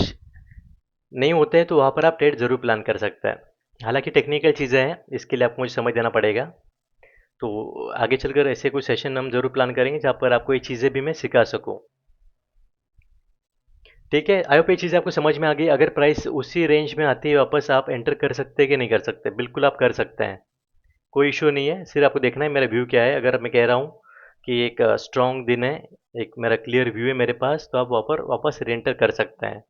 नहीं होते हैं तो वहाँ पर आप ट्रेड ज़रूर प्लान कर सकते हैं। हालांकि टेक्निकल चीज़ें हैं, इसके लिए आपको मुझे समझ देना पड़ेगा। तो आगे चलकर ऐसे कोई सेशन हम ज़रूर प्लान करेंगे जहाँ पर आपको ये चीज़ें भी मैं सिखा सकूँ। ठीक है, आई होप ये चीज़ आपको समझ में आ गई। अगर प्राइस उसी रेंज में आती है वापस, आप एंटर कर सकते हैं कि नहीं कर सकते? बिल्कुल आप कर सकते हैं, कोई इशू नहीं है। सिर्फ आपको देखना है मेरा व्यू क्या है। अगर मैं कह रहा हूँ कि एक स्ट्रॉन्ग दिन है, एक मेरा क्लियर व्यू है मेरे पास, तो आप वहाँ पर वापस रीएंटर कर सकते हैं।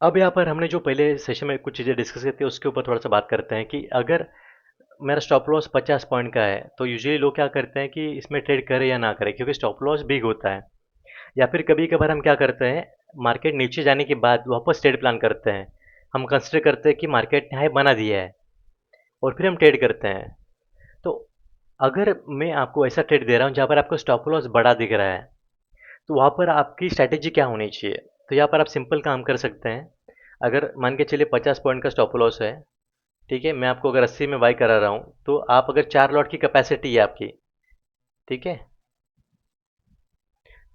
अब यहाँ पर हमने जो पहले सेशन में कुछ चीज़ें डिस्कस की थी उसके ऊपर थोड़ा सा बात करते हैं कि अगर मेरा स्टॉप लॉस 50 पॉइंट का है, तो यूजुअली लोग क्या करते हैं कि इसमें ट्रेड करें या ना करें, क्योंकि स्टॉप लॉस बिग होता है। या फिर कभी कभार हम क्या करते हैं, मार्केट नीचे जाने के बाद वापस ट्रेड प्लान करते हैं। हम कंसिडर करते हैं कि मार्केट ने हाई बना दिया है, और फिर हम ट्रेड करते हैं। तो अगर मैं आपको ऐसा ट्रेड दे रहा हूँ जहाँ पर आपको स्टॉप लॉस बड़ा दिख रहा है, तो वहाँ पर आपकी स्ट्रैटेजी क्या होनी चाहिए? तो यहाँ पर आप सिंपल काम कर सकते हैं। अगर मान के चलिए 50 पॉइंट का स्टॉप लॉस है, ठीक है, मैं आपको अगर 80 में बाई करा रहा हूँ, तो आप अगर 4 लॉट की कैपेसिटी है आपकी, ठीक है,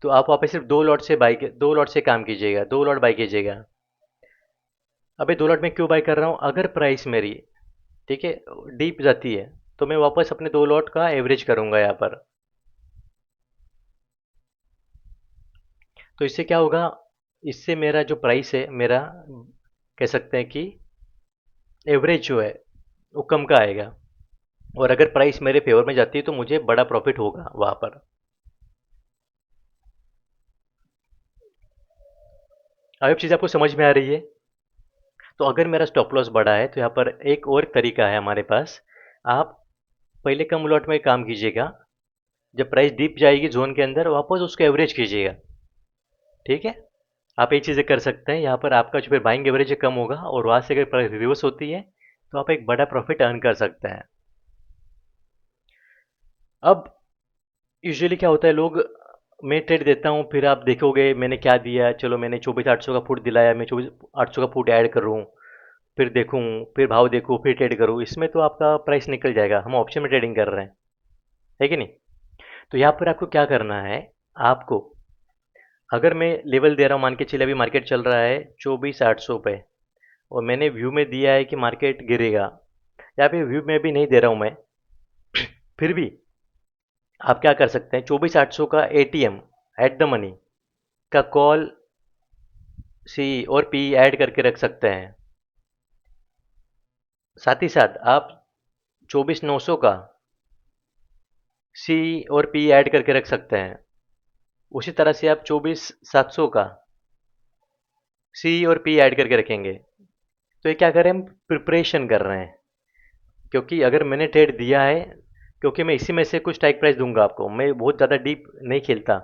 तो आप वहाँ पे सिर्फ 2 लॉट से काम कीजिएगा, 2 लॉट बाई कीजिएगा। अबे 2 लॉट में क्यों बाई कर रहा हूँ? अगर प्राइस मेरी, ठीक है, डीप जाती है, तो मैं वापस अपने 2 लॉट का एवरेज करूँगा यहाँ पर। तो इससे क्या होगा, इससे मेरा जो प्राइस है मेरा, कह सकते हैं कि एवरेज जो है वो कम का आएगा। और अगर प्राइस मेरे फेवर में जाती है तो मुझे बड़ा प्रॉफिट होगा वहाँ पर। अब चीज़ आपको समझ में आ रही है? तो अगर मेरा स्टॉप लॉस बड़ा है तो यहाँ पर एक और तरीका है हमारे पास। आप पहले कम लॉट में काम कीजिएगा, जब प्राइस डीप जाएगी जोन के अंदर वापस उसको एवरेज कीजिएगा। ठीक है, आप ये चीज़ें कर सकते हैं। यहाँ पर आपका जो फिर बाइंग एवरेज है कम होगा, और वहाँ से अगर प्राइस रिवर्स होती है तो आप एक बड़ा प्रॉफिट अर्न कर सकते हैं। अब यूजुअली क्या होता है, लोग, मैं ट्रेड देता हूँ, फिर आप देखोगे मैंने क्या दिया, चलो मैंने 24,800 का पुट दिलाया, मैं 24,800 का पुट ऐड कर रहा हूँ, फिर देखूँ, फिर भाव देखूँ, फिर ट्रेड करूँ, इसमें तो आपका प्राइस निकल जाएगा। हम ऑप्शन में ट्रेडिंग कर रहे हैं, है कि नहीं? तो यहाँ पर आपको क्या करना है, आपको, अगर मैं लेवल दे रहा हूँ, मान के चलिए अभी मार्केट चल रहा है 24,800 पे, और मैंने व्यू में दिया है कि मार्केट गिरेगा, या फिर व्यू में भी नहीं दे रहा हूँ मैं, फिर भी आप क्या कर सकते हैं, 24,800 का एटीएम एट द मनी का कॉल सी और पी ऐड करके रख सकते हैं। साथ ही साथ आप 24,900 का सी और पी ऐड करके रख सकते हैं। उसी तरह से आप 24,700 का सी और पी ऐड करके रखेंगे। तो ये क्या कर रहे हैं, हम प्रिपरेशन कर रहे हैं। क्योंकि अगर मैंने ट्रेड दिया है क्योंकि मैं इसी में से कुछ स्ट्राइक प्राइस दूंगा आपको, मैं बहुत ज़्यादा डीप नहीं खेलता।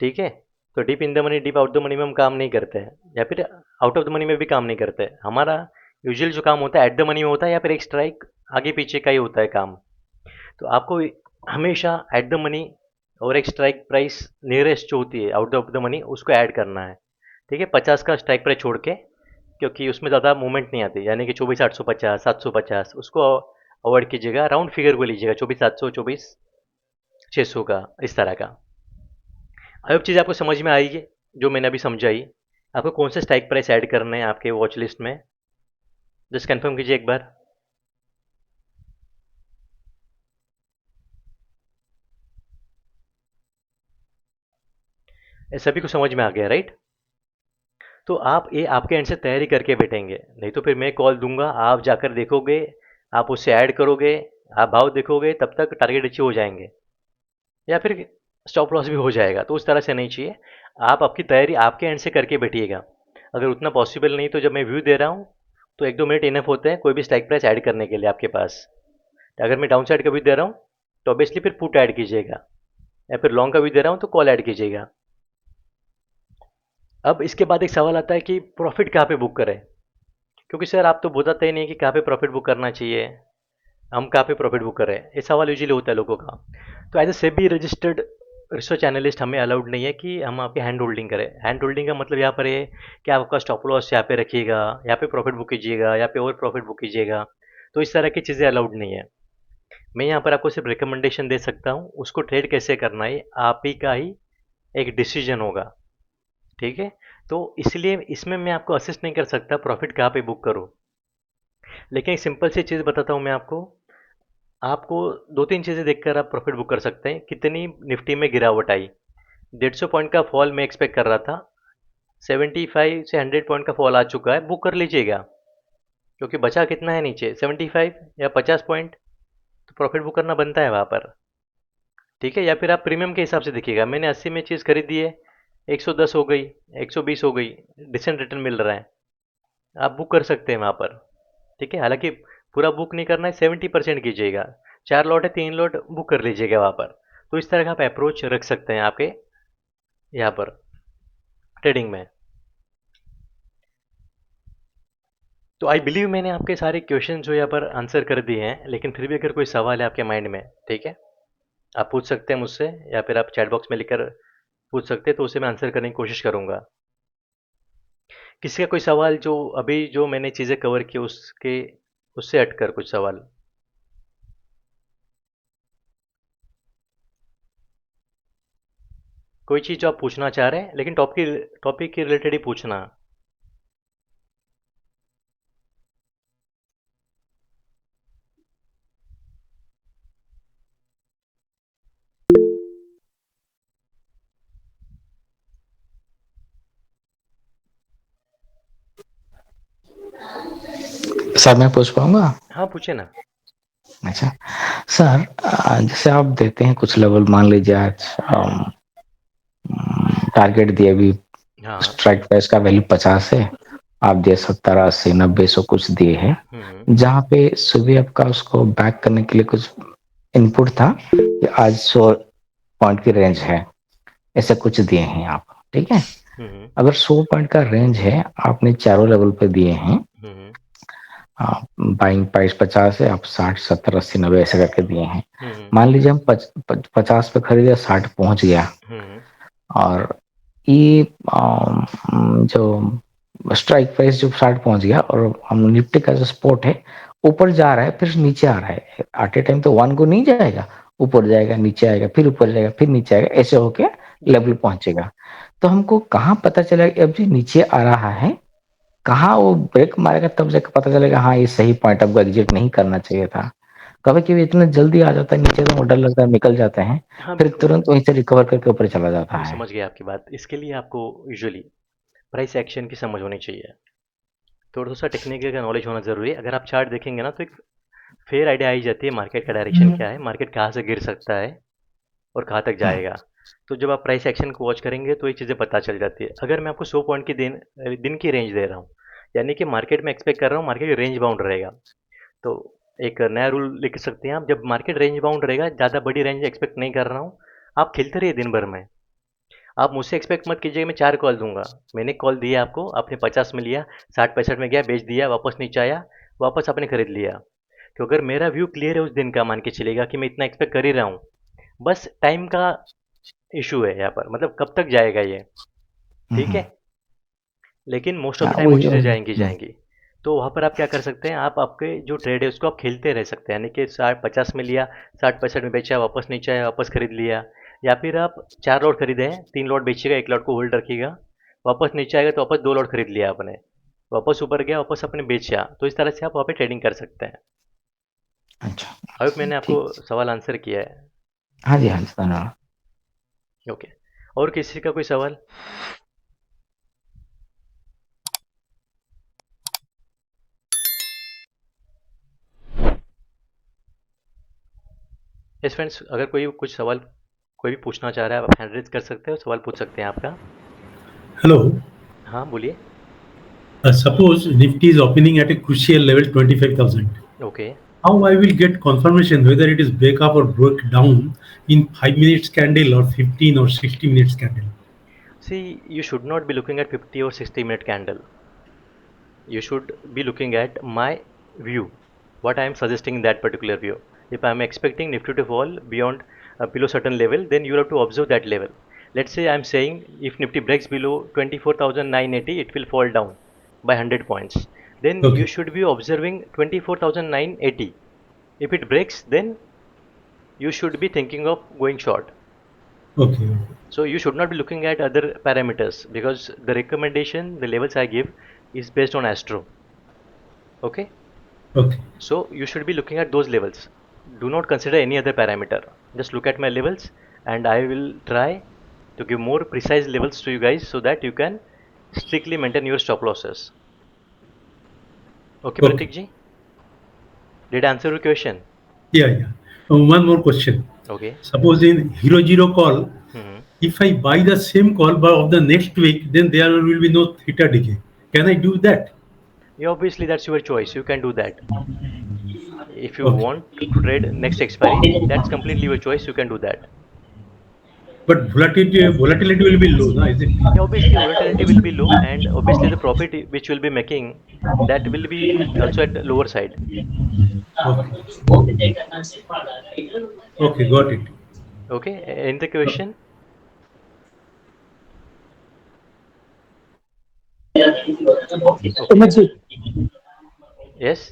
ठीक है, तो deep in the money deep out the money में हम काम नहीं करते हैं, या फिर आउट ऑफ द मनी में भी काम नहीं करते हैं। हमारा यूजुअल जो काम होता है एट द मनी में होता है, या फिर एक स्ट्राइक आगे पीछे का ही होता है काम। तो आपको हमेशा एट द मनी और एक स्ट्राइक प्राइस नियरेस्ट जो होती है आउट ऑफ द मनी उसको ऐड करना है। ठीक है, 50 का स्ट्राइक प्राइस छोड़ के, क्योंकि उसमें ज़्यादा मूवमेंट नहीं आती, यानी कि 24,850 750 उसको अवॉइड कीजिएगा, राउंड फिगर को लीजिएगा, 24,700 24,600 का, इस तरह का। अब चीज़ आपको समझ में आई है जो मैंने अभी समझाई। आपको कौन से स्ट्राइक प्राइस ऐड करने हैं आपके वॉच लिस्ट में, जस्ट कंफर्म कीजिए एक बार। ये सभी को समझ में आ गया, राइट? तो आप ये आपके एंड से तैयारी करके बैठेंगे, नहीं तो फिर मैं कॉल दूंगा, आप जाकर देखोगे, आप उससे ऐड करोगे, आप भाव देखोगे, तब तक टारगेट अचीव हो जाएंगे, या फिर स्टॉप लॉस भी हो जाएगा। तो उस तरह से नहीं चाहिए। आप आपकी तैयारी आपके एंड से करके बैठिएगा। अगर उतना पॉसिबल नहीं तो जब मैं व्यू दे रहा हूँ तो 1-2 मिनट इनफ होते हैं कोई भी स्ट्राइक प्राइस ऐड करने के लिए आपके पास। अगर मैं डाउन साइड का व्यू दे रहा हूँ तो ऑब्वियसली फिर पुट ऐड कीजिएगा, या फिर लॉन्ग का व्यू दे रहा हूँ तो कॉल ऐड कीजिएगा। अब इसके बाद एक सवाल आता है कि प्रॉफिट कहाँ पे बुक करें, क्योंकि सर आप तो बताते ही नहीं कि कहाँ पे प्रॉफिट बुक करना चाहिए, हम कहाँ पे प्रॉफिट बुक करें, ये सवाल यूजुअली होता है लोगों का। तो as a SEBI registered research analyst हमें अलाउड नहीं है कि हम आपकी हैंड होल्डिंग करें। हैंड होल्डिंग का मतलब यहाँ पर है कि आप आपका स्टॉप लॉस यहाँ पे रखिएगा, यहाँ पे प्रॉफिट बुक कीजिएगा, यहाँ पे और प्रॉफिट बुक कीजिएगा। तो इस तरह की चीज़ें अलाउड नहीं है। मैं यहाँ पर आपको सिर्फ रिकमेंडेशन दे सकता हूँ, उसको ट्रेड कैसे करना है आप ही का ही एक डिसीजन होगा। ठीक है, तो इसलिए इसमें मैं आपको असिस्ट नहीं कर सकता प्रॉफिट कहाँ पे बुक करो। लेकिन एक सिंपल सी चीज़ बताता हूँ मैं आपको। आपको दो तीन चीज़ें देखकर आप प्रॉफिट बुक कर सकते हैं। कितनी निफ्टी में गिरावट आई, 150 पॉइंट का फॉल मैं एक्सपेक्ट कर रहा था, 75 से 100 पॉइंट का फॉल आ चुका है, बुक कर लीजिएगा। क्योंकि बचा कितना है नीचे, 75 या 50 पॉइंट, तो प्रॉफिट बुक करना बनता है वहाँ पर। ठीक है, या फिर आप प्रीमियम के हिसाब से देखिएगा, मैंने 80 में चीज़ खरीदी है, 110 हो गई, 120 हो गई, डिसेंट रिटर्न मिल रहा है, आप बुक कर सकते हैं वहाँ पर। ठीक है, हालांकि पूरा बुक नहीं करना है, 70% कीजिएगा। 4 लॉट है, 3 लॉट बुक कर लीजिएगा वहाँ पर। तो इस तरह का आप अप्रोच रख सकते हैं आपके यहाँ पर ट्रेडिंग में। तो आई बिलीव मैंने आपके सारे क्वेश्चन जो यहाँ पर आंसर कर दिए हैं, लेकिन फिर भी अगर कोई सवाल है आपके माइंड में, ठीक है, आप पूछ सकते हैं मुझसे, या फिर आप चैट बॉक्स में लिखकर पूछ सकते हैं, तो उसे मैं आंसर करने की कोशिश करूँगा। किसी का कोई सवाल जो अभी जो मैंने चीज़ें कवर की उसके उससे हटकर कुछ सवाल। कोई चीज़ जो आप पूछना चाह रहे हैं, लेकिन टॉपिक के रिलेटेड ही पूछना। सर मैं पूछ पाऊंगा? हाँ, पूछे ना। अच्छा सर, जैसे आप देते हैं कुछ लेवल, मान लीजिए आज हम्म। टारगेट दिए, अभी हाँ। स्ट्राइक प्राइस का वैल्यू 50 है, आप दिए 70 80 90 100 कुछ दिए हैं, हम्म। जहाँ पे सुबह आपका उसको बैक करने के लिए कुछ इनपुट था कि आज 100 पॉइंट की रेंज है, ऐसे कुछ दिए हैं आप, ठीक है? हम्म। अगर 100 पॉइंट का रेंज है, आपने चारों लेवल पे दिए हैं, हम्म। बाइंग प्राइस 50 है, आप 60 70 80 90 ऐसे करके दिए हैं। हम्म। मान लीजिए हम 50 पे खरीदे, 60 पहुंच गया, हम्म। और ये जो स्ट्राइक प्राइस जो 60 पहुंच गया, और हम निफ्टी का जो स्पोर्ट है ऊपर जा रहा है फिर नीचे आ रहा है, एट ए टाइम तो वन को नहीं जाएगा, ऊपर जाएगा नीचे आएगा फिर ऊपर जाएगा फिर नीचे आएगा, ऐसे होके लेवल पहुंचेगा। तो हमको कहाँ पता चलेगा कि अब जो नीचे आ रहा है, कहाँ वो ब्रेक मारेगा, तब जाकर पता चलेगा हाँ ये सही पॉइंट, आपको एग्जिट नहीं करना चाहिए था। कभी कभी इतना जल्दी आ जाता है नीचे, तो डर लगता है निकल जाते हैं, हाँ, फिर बिल्कुल। तुरंत वहीं से रिकवर करके ऊपर चला जाता मैं है। समझ गया आपकी बात। इसके लिए आपको यूजुअली प्राइस एक्शन की समझ होनी चाहिए, थोड़ा सा टेक्निकल का नॉलेज होना ज़रूरी है। अगर आप चार्ट देखेंगे ना तो एक फेयर आइडिया आई जाती है मार्केट का डायरेक्शन क्या है, मार्केट कहाँ से गिर सकता है और कहाँ तक जाएगा। तो जब आप प्राइस एक्शन को वॉच करेंगे तो ये चीज़ें पता चल जाती है। अगर मैं आपको 100 पॉइंट की दिन की रेंज दे रहा हूँ, यानी कि मार्केट में एक्सपेक्ट कर रहा हूँ मार्केट रेंज बाउंड रहेगा, तो एक नया रूल लिख सकते हैं आप, जब मार्केट रेंज बाउंड रहेगा, ज़्यादा बड़ी रेंज एक्सपेक्ट नहीं कर रहा हूँ, आप खेलते रहिए दिन भर में। आप मुझसे एक्सपेक्ट मत कीजिए मैं 4 कॉल दूंगा। मैंने कॉल दिया आपको, आपने 50 में लिया, 60-65 में गया, बेच दिया, वापस नीचे आया, वापस आपने खरीद लिया। तो अगर मेरा व्यू क्लियर है उस दिन का, मान के चलेगा कि मैं इतना एक्सपेक्ट कर ही रहा हूँ, बस टाइम का इशू है यहाँ पर, मतलब कब तक जाएगा ये, ठीक है। लेकिन मोस्ट ऑफ द हाँ टाइम वो वही चीज़ें वही जाएंगी जाएंगी। तो वहाँ पर आप क्या कर सकते हैं, आप आपके जो ट्रेड है उसको आप खेलते रह सकते हैं, यानी कि 60-50 में लिया, 60-65 में बेचा, वापस नीचे आया, वापस खरीद लिया। या फिर आप 4 लॉट खरीदे हैं, 3 लॉट बेचिएगा, 1 लॉट को होल्ड रखिएगा, वापस नीचे आएगा तो वापस 2 लॉट खरीद लिया आपने, वापस ऊपर गया, वापस आपने बेचा, तो इस तरह से आप वहाँ पे ट्रेडिंग कर सकते हैं। अच्छा अब मैंने आपको ठीक। सवाल आंसर किया है। हाँ जी, हाँ जी, धन्यवाद। ओके, और किसी का कोई सवाल? यस फ्रेंड्स, अगर कोई कुछ सवाल कोई भी पूछना चाह रहा है, आप हैंड रेज कर सकते हो, सवाल पूछ सकते हैं आपका। Hello. हाँ बोलिए। Suppose Nifty is opening at a crucial level 25,000. Okay. How I will get confirmation whether it is break up or break down in 5 minutes candle or 15 or 60 minutes candle? See, you should not be looking at 50 or 60-minute candle. You should be looking at my view, what I am suggesting in that particular view. If I am expecting Nifty to fall beyond below certain level, then you have to observe that level. Let's say I am saying if Nifty breaks below 24,980, it will fall down by 100 points. Then you Okay. should be observing 24,980. If it breaks, then you should be thinking of going short. Okay. So you should not be looking at other parameters, because the recommendation, the levels I give is based on Astro. Okay. Okay. So you should be looking at those levels. Do not consider any other parameter. Just look at my levels, and I will try to give more precise levels to you guys so that you can strictly maintain your stop losses. Okay, Okay. Pratik ji? Did I answer your question? Yeah. Yeah. One more question. Okay. Suppose in Hero Zero call, Hmm. if I buy the same call but of the next week, then there will be no theta decay. Can I do that? Yeah, obviously that's your choice. You can do that. If you Okay. want to trade next expiry, that's completely your choice. You can do that. But volatility will be low, no? Is it? Yeah, obviously volatility will be low, and obviously the profit which will be making, that will be also at the lower side. Okay. Okay. Got it. Okay, any the question? Okay. Sumit ji, Yes.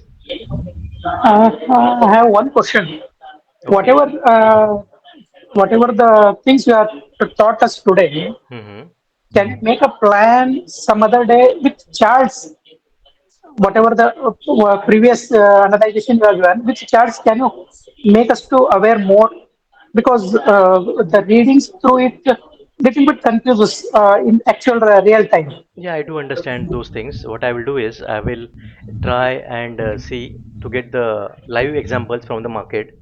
I have one question. Okay. Whatever, whatever the things you have taught us today, Mm-hmm. can you make a plan some other day with charts? Whatever the previous analyzation you have done, which charts can you make us to aware more? Because the readings through it little bit confuses in actual real time. Yeah, I do understand those things. What I will do is I will try and see to get the live examples from the market,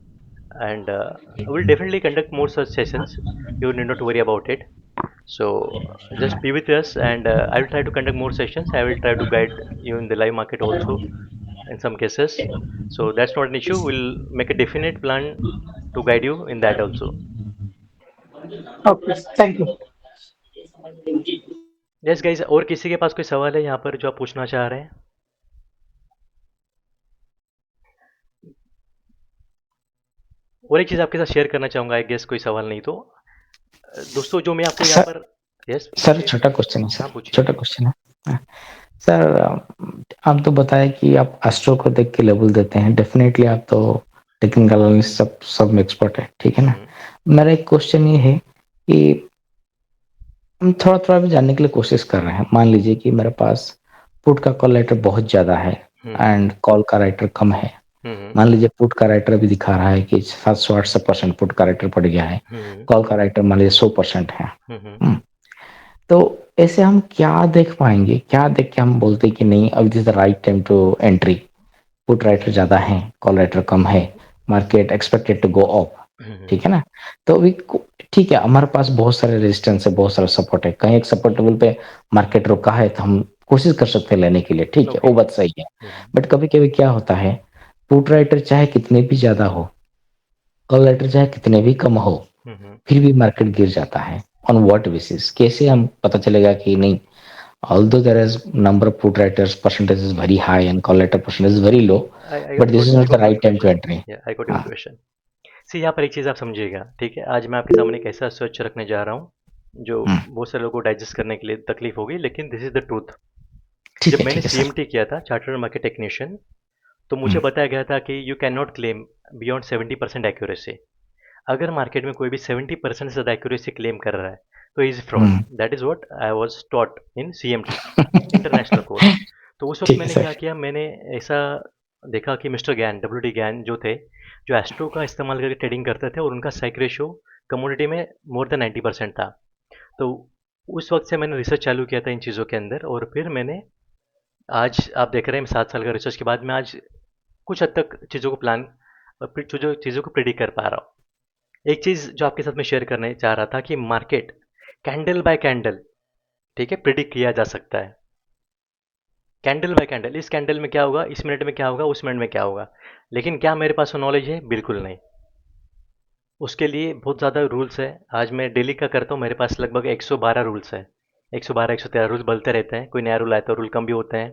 and I will definitely conduct more such sessions. You need not worry about it. So just be with us, and I will try to conduct more sessions. I will try to guide you in the live market also in some cases. So that's not an issue. We'll make a definite plan to guide you in that also. Okay, thank you. Yes guys, और किसी के पास कोई सवाल है यहाँ पर जो आप पूछना चाह रहे हैं? और एक चीज़ आपके साथ शेयर करना चाहूँगा, आई गेस कोई सवाल नहीं तो दोस्तों जो मैं आपको यहाँ सर पर। यस सर पूछिए। छोटा क्वेश्चन है हाँ सर, पूछिए। छोटा क्वेश्चन है। हाँ, सर आप तो बताया कि आप एस्ट्रो को देख के लेवल देते हैं, डेफिनेटली आप तो टेक्निकल एनालिस्ट सब में एक्सपर्ट है, ठीक है ना। मेरा एक क्वेश्चन ये है कि हम थोड़ा थोड़ा भी जानने के लिए कोशिश कर रहे हैं। मान लीजिए कि मेरे पास पुट का कॉल राइटर बहुत ज्यादा है एंड कॉल का राइटर कम है। मान लीजिए पुट का राइटर भी दिखा रहा है कि 700-800% पुट का राइटर पड़ गया है, कॉल का राइटर मान लीजिए 100% है। तो ऐसे हम क्या देख पाएंगे, क्या देख के हम बोलते कि नहीं अब this the right time to entry, put writer ज्यादा है, कॉल राइटर कम है, market expected to go up, ठीक है ना। तो अभी ठीक है, हमारे पास बहुत सारे रेजिस्टेंस है, बहुत सारा सपोर्ट है, कहीं एक सपोर्ट लेवल पे मार्केट रुका है तो हम कोशिश कर सकते हैं लेने के लिए, ठीक है, वो बात सही है। बट कभी कभी क्या होता है पुट राइटर चाहे कितने भी ज्यादा हो, कॉल राइटर चाहे कितने भी कम हो, फिर भी मार्केट गिर जाता है। On what basis? कैसे हम पता चलेगा कि नहीं, although there is number of put writers percentage is very high and call writer percentage is very low, but this is not the right time to entry. I got your हाँ, question. सी यहाँ पर एक चीज़ आप समझिएगा, ठीक है। आज मैं आपके सामने एक ऐसा सच रखने जा रहा हूँ जो बहुत सारे लोगों को डाइजेस्ट करने के लिए तकलीफ होगी, लेकिन दिस इज द ट्रूथ। ठीक जब है, मैंने ठीक है सर। CMT किया था, चार्टर्ड मार्केट टेक्नीशियन, तो मुझे बताया गया था कि you can not claim beyond 70% accuracy. अगर मार्केट में कोई भी 70% से ज़्यादा एक्यूरेसी क्लेम कर रहा है तो is fraud. That is what I was taught in CMT international course. तो उस वक्त ठीक है मैंने क्या सर। किया, मैंने ऐसा देखा कि मिस्टर गैन, WD गैन जो थे, जो एस्ट्रो का इस्तेमाल करके ट्रेडिंग करते थे और उनका साइक रेशो कमोडिटी में मोर देन 90% था। तो उस वक्त से मैंने रिसर्च चालू किया था इन चीज़ों के अंदर, और फिर मैंने आज आप देख रहे हैं 7 साल का रिसर्च के बाद मैं आज कुछ हद तक चीज़ों को प्लान और चीज़ों को प्रिडिक्ट कर पा रहा हूँ। एक चीज़ जो आपके साथ में शेयर करने चाह रहा था कि मार्केट कैंडल बाय कैंडल, ठीक है, प्रिडिक्ट किया जा सकता है। कैंडल बाय कैंडल, इस कैंडल में क्या होगा, इस मिनट में क्या होगा, उस मिनट में क्या होगा। लेकिन क्या मेरे पास वो नॉलेज है? बिल्कुल नहीं। उसके लिए बहुत ज़्यादा रूल्स है। आज मैं डेली का करता हूँ, मेरे पास लगभग 112 रूल्स है। 112 113 रूल्स बदलते रहते हैं, कोई नया रूल आता है, रूल कम भी होते हैं।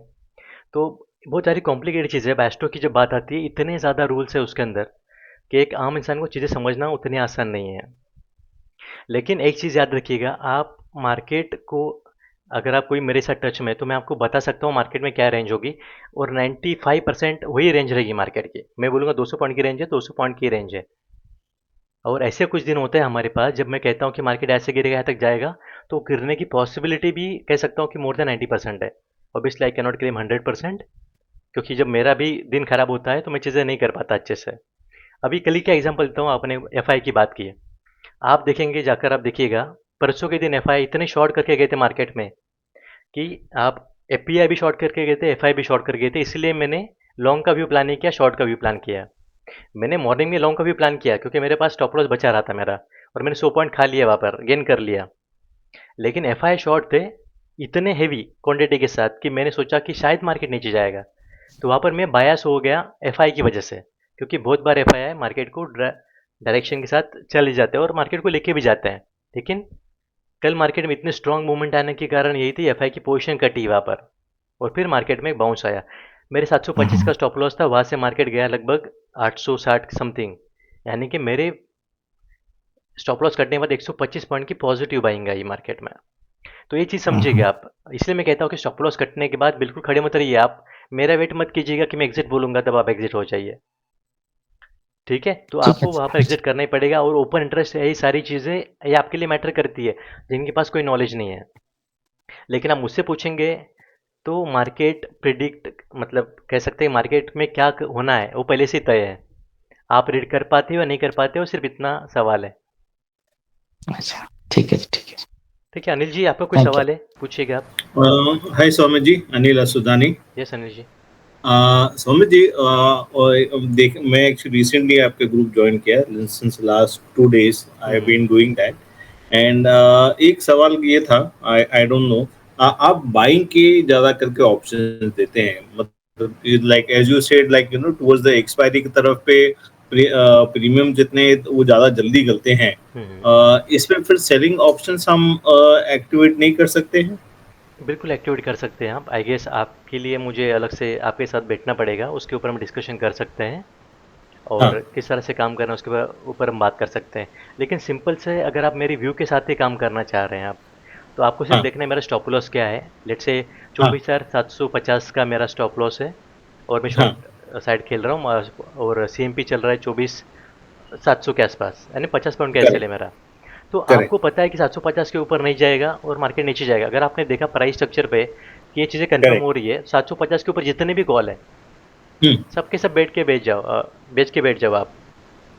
तो बहुत सारी कॉम्प्लिकेटेड चीज़ है। बैस्टो की जब बात आती है, इतने ज़्यादा रूल्स है उसके अंदर कि एक आम इंसान को चीज़ें समझना उतनी आसान नहीं है। लेकिन एक चीज़ याद रखिएगा, आप मार्केट को, अगर आप कोई मेरे साथ टच में है तो मैं आपको बता सकता हूँ मार्केट में क्या रेंज होगी, और 95% वही रेंज रहेगी मार्केट की। मैं बोलूँगा 200 पॉइंट की रेंज है, 200 पॉइंट की रेंज है। और ऐसे कुछ दिन होते हैं हमारे पास जब मैं कहता हूँ कि मार्केट ऐसे गिरेगा, यहाँ तक जाएगा, तो गिरने की पॉसिबिलिटी भी कह सकता हूँ कि मोर देन 90% है। Obviously I can not claim 100%, क्योंकि जब मेरा भी दिन खराब होता है तो मैं चीज़ें नहीं कर पाता अच्छे से। अभी कल ही का एग्जांपल देता हूँ, आपने FI की बात की है। आप देखेंगे, जाकर आप देखिएगा, परसों के दिन FI इतने शॉर्ट करके गए थे मार्केट में कि आप FPI भी शॉर्ट करके गए थे, FI भी शॉर्ट कर गए थे। इसलिए मैंने लॉन्ग का व्यू प्लान नहीं किया, शॉर्ट का व्यू प्लान किया। मैंने मॉर्निंग में लॉन्ग का व्यू प्लान किया क्योंकि मेरे पास स्टॉप लॉस बचा रहा था मेरा, और मैंने 100 पॉइंट खा लिया, वहाँ पर गेन कर लिया। लेकिन FI शॉर्ट थे इतने हेवी क्वांटिटी के साथ कि मैंने सोचा कि शायद मार्केट नीचे जाएगा, तो वहाँ पर मैं बायस हो गया FI की वजह से। क्योंकि बहुत बार FI मार्केट को डायरेक्शन के साथ चले जाते हैं और मार्केट को लेके भी जाते हैं। लेकिन कल मार्केट में इतने स्ट्रॉन्ग मूवमेंट आने के कारण यही थी, FI की पोजीशन कटी वहाँ पर, और फिर मार्केट में एक बाउंस आया। मेरे 725 का स्टॉप लॉस था, वहाँ से मार्केट गया लगभग 860 समथिंग, यानी कि मेरे स्टॉप लॉस कटने के बाद 125 पॉइंट की पॉजिटिव बाइंग आई मार्केट में। तो ये चीज़ समझिएगा आप। इसलिए मैं कहता हूँ कि स्टॉप लॉस कटने के बाद बिल्कुल खड़े मत रहिए आप। मेरा वेट मत कीजिएगा कि मैं एग्जिट बोलूँगा तब आप एग्जिट हो जाइए, ठीक है। तो ठीक है आपको वहाँ पर एग्जिट करना ही पड़ेगा, और ओपन इंटरेस्ट यही सारी चीज़ें ये आपके लिए मैटर करती है जिनके पास कोई नॉलेज नहीं है। लेकिन आप मुझसे पूछेंगे तो मार्केट प्रिडिक्ट, मतलब कह सकते हैं मार्केट में क्या होना है वो पहले से तय है। आप रीड कर पाते हो या नहीं कर पाते हो, सिर्फ इतना सवाल है। अच्छा, ठीक है जी, ठीक है। ठीक है अनिल जी, आपका कोई थैंक यू। सवाल है, पूछिएगा आप। हाय सौम्य जी, अनिल असुदानी। यस अनिल जी। सौम्य जी, देख मैं एक्चुअली रिसेंटली आपके ग्रुप ज्वाइन किया, since last 2 days I have been doing that. And एक सवाल ये था, आई डोंट नो, आप बाइंग के ज्यादा करके ऑप्शन देते हैं, मतलब like as you said, like you know towards the expiry की तरफ पे प्रीमियम जितने वो ज्यादा जल्दी गलते हैं, इसमें फिर सेलिंग ऑप्शंस हम एक्टिवेट नहीं कर सकते हैं? बिल्कुल एक्टिवेट कर सकते हैं आप। आई गेस आपके लिए मुझे अलग से आपके साथ बैठना पड़ेगा, उसके ऊपर हम डिस्कशन कर सकते हैं, और हाँ, किस तरह से काम करना है उसके ऊपर हम बात कर सकते हैं। लेकिन सिंपल से अगर आप मेरी व्यू के साथ ही काम करना चाह रहे हैं आप, तो आपको सिर्फ हाँ, देखना है मेरा स्टॉप लॉस क्या है। लेट से हाँ, 24,750 का मेरा स्टॉप लॉस है, और मैं हाँ, शॉर्ट साइड खेल रहा हूँ, और CMP चल रहा है 24,700 के आसपास, यानी 50 पॉइंट का एसएल है करेक्ट, मेरा। तो आपको करेक्ट, पता है कि 750 के ऊपर नहीं जाएगा और मार्केट नीचे जाएगा। अगर आपने देखा प्राइस स्ट्रक्चर पे कि ये चीज़ें कंफर्म करेक्ट। हो रही है, 750 के ऊपर जितने भी कॉल है हम्म, सबके सब बैठ के बेच जाओ, बेच के बैठ जाओ आप।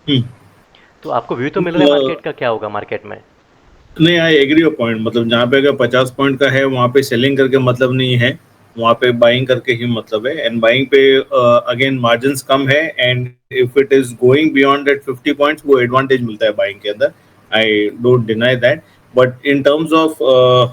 हम्म। तो आपको व्यू तो मिल रहा है मार्केट का, क्या होगा मार्केट में। नहीं, आई एग्री योर पॉइंट, मतलब जहाँ पे अगर 50 पॉइंट का है वहाँ पे सेलिंग करके मतलब नहीं है, वहाँ पे बाइंग करके ही मतलब है। एंड बाइंग पे अगेन मार्जिन्स कम है, and if it is going beyond that 50 points वो एडवांटेज मिलता है बाइंग के अंदर। I don't deny that. But in terms of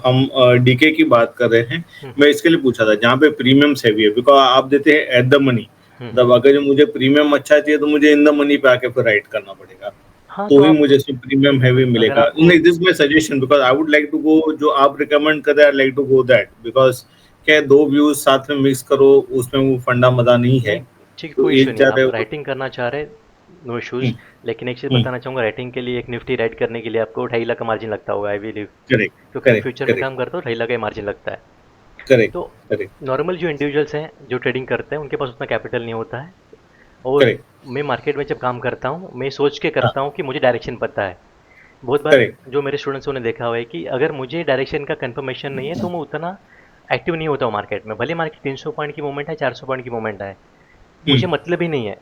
हम डीके की बात कर रहे हैं, हम्म, मैं इसके लिए पूछा था जहाँ पे प्रीमियम्स हैवी है, बिकॉज आप देते हैं एट द मनी, मतलब अगर जो मुझे प्रीमियम अच्छा चाहिए तो मुझे इन द मनी पे आके फिर राइट करना पड़ेगा, हाँ, तो तो ही आप मुझे इसमें प्रीमियम हैवी बिल्कुल अगर मिलेगा। आपको नहीं, this my suggestion because I would like to go जो आप रिकमेंड कर रहे हैं, I like to go that because क्या है 2 व्यूज़ साथ में मिक्स करो उसमें वो फंडा मज़ा नहीं है। नहीं, ठीक है, तो कोई इश्यू एक नहीं है। ज़्यादा आप है वो। राइटिंग करना चाह रहे हैं, नो हुँ, इश्यूज़। लेकिन एक चीज़ हुँ, बताना चाहूँगा, राइटिंग के लिए एक निफ्टी राइट करने के लिए आपको 2.5 लाख का मार्जिन लगता होगा, आई बिलीव। करेक्ट, क्योंकि मैं करेक्ट, फ्यूचर में करेक्ट, काम करता हूँ, 2.5 लाख का मार्जिन लगता है। करेक्ट, तो करेक्ट, नॉर्मल जो इंडिविजुअल्स हैं, जो ट्रेडिंग करते हैं, उनके पास उतना कैपिटल नहीं होता है। और करेक्ट। मैं मार्केट में जब काम करता हूँ, मैं सोच के हाँ, करता हूँ कि मुझे डायरेक्शन पता है। बहुत बार करेक्ट। जो मेरे स्टूडेंट्स ने देखा हुआ है कि अगर मुझे डायरेक्शन का कंफर्मेशन नहीं है, तो मैं उतना एक्टिव नहीं होता हूँ मार्केट में। भले मार्केट 300 पॉइंट की मूवमेंट है, 400 पॉइंट की मूवमेंट है, हुँ, मुझे मतलब ही नहीं है।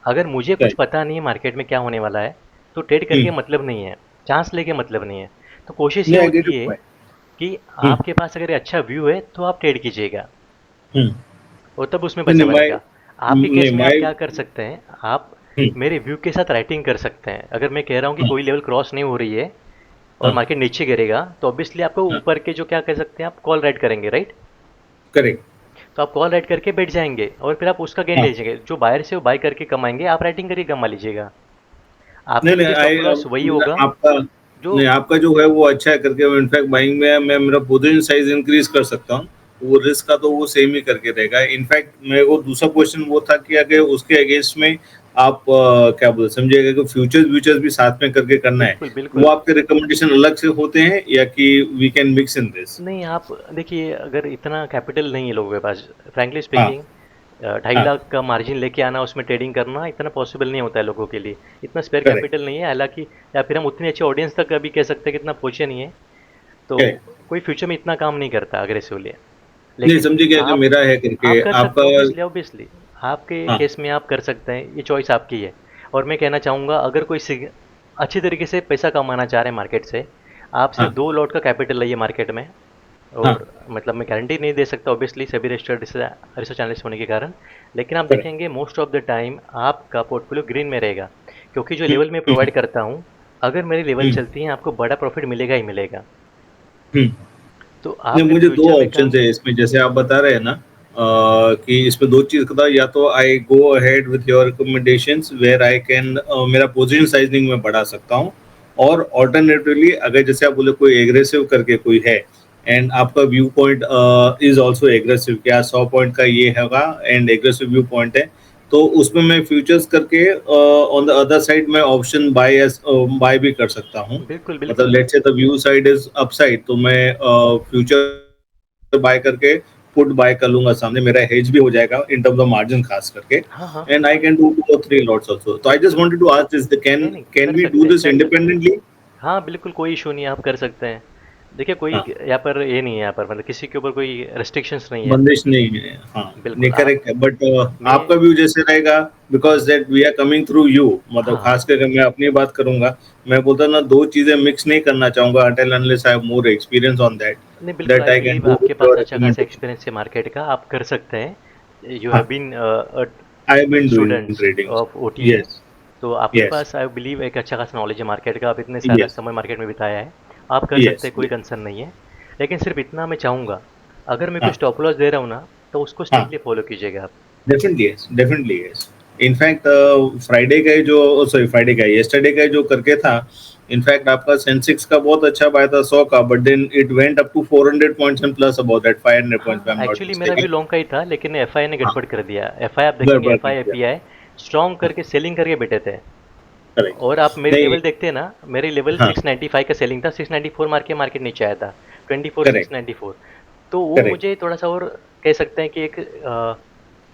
अगर मुझे कुछ करेक्ट। पता नहीं है मार्केट में क्या होने वाला है, तो ट्रेड हुँ, करके मतलब नहीं है, चांस लेके मतलब नहीं है। तो कोशिश ये नहीं आई गेट होती योर है पॉइंट। कि हुँ, आपके पास अगर अच्छा व्यू है, तो आप ट्रेड कीजिएगा हुँ। और तब उसमें नहीं, पैसा नहीं माय बनेगा। आपके नहीं केस में आप माय क्या कर सकते हैं, आप हुँ, मेरे व्यू के साथ राइटिंग कर सकते हैं। अगर मैं कह रहा हूँ कि हाँ, कोई लेवल क्रॉस नहीं हो रही है और हाँ, मार्केट नीचे गिरेगा, तो ऑब्वियसली आपको हाँ, ऊपर के जो क्या कह सकते हैं, आप कॉल राइट करेंगे, राइट? करेक्ट। तो आप कॉल राइट करके बैठ जाएंगे और फिर आप उसका गेन हाँ, लीजिएंगे। जो बायर से वो बाय करके कमाएंगे, आप राइटिंग करके कमा लीजिएगा। नहीं, आपके लिए नहीं भी स्टॉप लॉस वही होगा आपका जो नहीं आपका जो है वो अच्छा है करके इनफैक्ट बाइंग में मैं मेरा पोजीशन साइज इंक्रीज कर सकता हूँ। वो रिस्क का तो वो सेम ही करके रहेगा। इनफैक्ट मेरे को दूसरा क्वेश्चन वो था कि अगर उसके अगेंस्ट में आप क्या बोल समझिएगा कि फ्यूचर्स व्यूचर्स भी साथ में करके करना है, बिल्कुल वो बिल्कुल। आपके रिकमेंडेशन अलग से होते हैं या कि we can mix in this? नहीं, आप देखिए, अगर इतना कैपिटल नहीं है लोगों के पास, फ्रैंकली हाँ, स्पीकिंग, 2.5 लाख का मार्जिन लेके आना, उसमें ट्रेडिंग करना इतना पॉसिबल नहीं होता है लोगों के लिए। इतना स्पेयर करेक्ट, कैपिटल नहीं है, हालांकि या फिर हम उतनी अच्छी ऑडियंस तक अभी कह सकते हैं कि इतना पहुंचे नहीं है। तो करेक्ट। कोई फ्यूचर में इतना काम नहीं करता अग्रेसिवली। नहीं लेकिन समझे क्या जो आप मेरा है करके आप कर सकते आपका। हो, ऑब्वियसली ऑब्वियसली। आपके हाँ, केस में आप कर सकते हैं, ये चॉइस आपकी है। और मैं कहना चाहूँगा, अगर कोई अच्छी तरीके से पैसा कमाना चाह रहे हैं मार्केट से, आप सिर्फ हाँ, 2 लॉट का कैपिटल लाइए मार्केट में। हाँ, और मतलब मैं गारंटी नहीं दे सकता ऑब्वियसली, सभी रजिस्टर्ड रिसर्च एनालिस्ट होने के कारण। लेकिन आप करेक्ट। देखेंगे मोस्ट ऑफ द टाइम आपका पोर्टफोलियो ग्रीन में रहेगा, क्योंकि जो हुँ, लेवल मैं हुँ, प्रोवाइड करता हूँ, अगर मेरी लेवल हुँ, चलती है, आपको बड़ा प्रॉफिट मिलेगा ही मिलेगा। हुँ। तो नहीं आप फिर मुझे 2 फ्यूचर में ऑप्शंस काम। है इसमें जैसे आप बता रहे हैं ना कि इसमें 2 चीज़ का या तो I go ahead with your recommendations where I can मेरा पोजीशन साइज़िंग मैं बढ़ा सकता हूँ और अल्टरनेटिवली अगर जैसे आप बोले कोई एग्रेसिव करके कोई है एंड आपका view point is also aggressive क्या 100 पॉइंट का ये होगा एंड एग्रेसिव व्यू पॉइंट है, तो उसमें मैं फ्यूचर्स करके ऑन द अदर साइड मैं ऑप्शन बाय भी कर सकता हूँ। बिल्कुल मतलब बिल्कुल। Let's say the view side is upside तो मैं फ्यूचर बाय करके पुट बाय कर लूंगा, सामने मेरा हेज भी हो जाएगा इन टर्म्स ऑफ मार्जिन खास करके हाँ हाँ, and I can do 2 or 3 lots also, so I just बिल्कुल। wanted to ask this, नहीं नहीं, can कर we do सकते हैं, this कर सकते हैं। independently? हाँ, बिल्कुल कोई इशू नहीं है, आप कर सकते हैं। देखिए, कोई हाँ, यहाँ पर ये नहीं है, यहाँ पर मतलब किसी के ऊपर कोई रेस्ट्रिक्शंस नहीं है। बंदिश नहीं है। हाँ, नहीं बिल्कुल आप। करेक्ट है बट मैं। आपका व्यू जैसे रहेगा because that we are coming through you, मतलब हाँ, खास करके मैं अपनी बात करूंगा, मैं बोलता ना 2 चीजें मिक्स नहीं करना चाहूंगा until unless I have more experience on that, नहीं बिल्कुल, that I I can believe do आपके with पास your अच्छा खासा recommendation. एक्सपीरियंस है मार्केट का, आप कर सकते हैं। यू हैव हाँ, been I have been doing students trading. Of OTA. Yes, तो आपके yes, पास आई बिलीव एक अच्छा खासा नॉलेज है मार्केट का, आप इतने साल yes, समय मार्केट में बिताया है। आप कर सकते yes, हैं, कोई yes. कंसर्न नहीं है। लेकिन सिर्फ इतना मैं चाहूँगा, अगर मैं कोई हाँ, स्टॉप लॉस दे रहा हूँ ना, तो उसको हाँ, स्ट्रिक्टली फॉलो कीजिएगा आप। Definitely yes, definitely yes. In fact Friday का ही जो सॉरी फ्राइडे का यस्टरडे का जो करके था, इनफैक्ट आपका सेंसेक्स का बहुत अच्छा पाया था 100 का, but then it went up to 400 points and plus about that 500 points I हाँ, एम नॉट एक्चुअली मेरा मिस्टेकन। व्यू लॉन्ग का ही था, लेकिन एफआई ने हाँ, गड़बड़ कर दिया। एफआई आप देखेंगे, गड़बड़ कर एफआई दिया। एपीआई स्ट्रॉन्ग हाँ, करके सेलिंग करके बैठे थे। करेक्ट। और आप मेरी नहीं, लेवल देखते हैं ना, मेरी लेवल हाँ, 695 का सेलिंग था, 694 मार के मार्केट नीचे आया था, 24 करेक्ट, 694। तो वो करेक्ट। मुझे थोड़ा सा और कह सकते हैं कि एक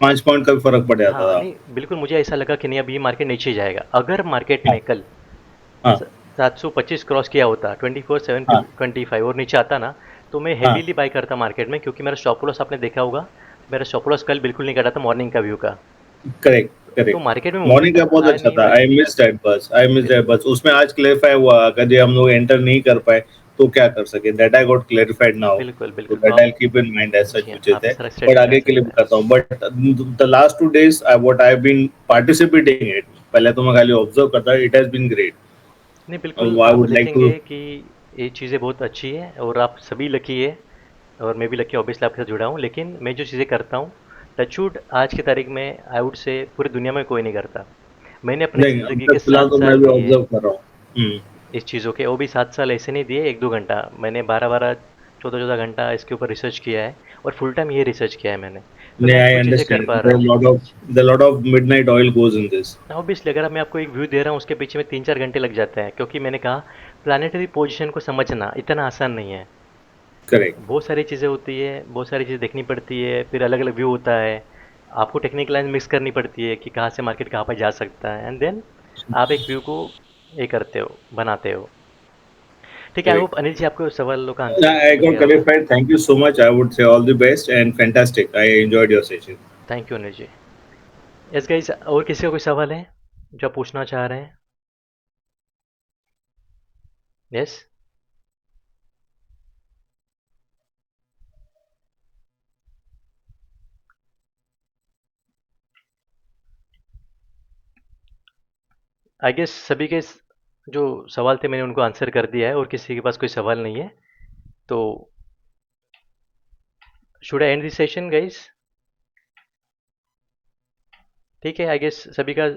5 पॉइंट का भी फर्क पड़ जाता हाँ, था। नहीं बिल्कुल मुझे ऐसा लगा कि नहीं, अभी मार्केट नीचे जाएगा। अगर मार्केट हाँ, ने कल हाँ, 725 क्रॉस किया होता, 24 हाँ, 725 और नीचे आता ना, तो मैं हाँ, हेवीली बाय करता मार्केट में, क्योंकि मेरा स्टॉप लॉस आपने देखा होगा, मेरा स्टॉप लॉस कल बिल्कुल नहीं कटा था मॉर्निंग का व्यू का। करेक्ट, तो करेक्ट। मार्केट में मॉर्निंग मूवमेंट का बहुत आया अच्छा नहीं था, भाई। आई मिस दैट बस, उसमें आज क्लेरिफाई हुआ अगर ये हम लोग एंटर नहीं कर पाए तो क्या कर सके, that I got clarified now, बिल्कुल तो बिल्कुल। तो दैट आप। I keep in mind as such जी हाँ, व्हिच इज आप दैट। सारा बट स्ट्रेटजी कर आगे के लिए सकते हैं। बताता हूँ, but the last 2 days I what I have been participating it, पहले तो मैं खाली ऑब्जर्व करता, इट हैज बीन ग्रेट। नहीं बिल्कुल, आई आप वुड लाइक टू। देखेंगे कि ये चीज़ें बहुत अच्छी है और आप सभी लकी है। और मैं भी लकी ऑब्वियसली आपके साथ जुड़ा हूँ, लेकिन मैं जो चीज़ें करता हूँ, टचवुड आज की तारीख में आई वुड से पूरी दुनिया में कोई नहीं करता। मैंने अपनी नहीं, अब ज़िंदगी के तक फिलहाल 7 तो मैं साल भी दिए ऑब्जर्व कर रहा हूँ। इस चीज़ों के, वो भी 7 साल ऐसे नहीं दिए 1-2 घंटा। मैंने 12-12, 14-14 घंटा इसके ऊपर रिसर्च किया है और फुल टाइम ये रिसर्च किया है मैंने। तो मैं नहीं, आज आई वो चीज़ें कर अंडरस्टैंड पा रहा हूँ। there are lot of midnight oil goes in this. Obviously अगर मैं आपको एक व्यू दे रहा हूँ उसके पीछे में 3-4 घंटे लग जाते हैं, क्योंकि मैंने कहा प्लानिटरी पोजीशन को समझना इतना आसान नहीं है। Correct. बहुत सारी चीज़ें होती है, बहुत सारी चीज़ें देखनी पड़ती है, फिर अलग अलग व्यू होता है। आपको टेक्निकल लाइन मिक्स करनी पड़ती है कि कहाँ से मार्केट कहाँ पर जा सकता है, एंड देन आप एक व्यू को ये करते हो, बनाते हो। ठीक है, आई Correct. होप अनिल जी आपको सवालों का आंसर I मिल got गया होगा। clarified. Thank you so much. I would say all the best and fantastic. I enjoyed your session. Thank you Anil ji. Yes guys, और किसी का कोई सवाल है जो आप पूछना चाह रहे हैं? यस। आई गेस सभी के जो सवाल थे मैंने उनको आंसर कर दिया है और किसी के पास कोई सवाल नहीं है, तो should I and this session guys? ठीक है, आई गेस सभी का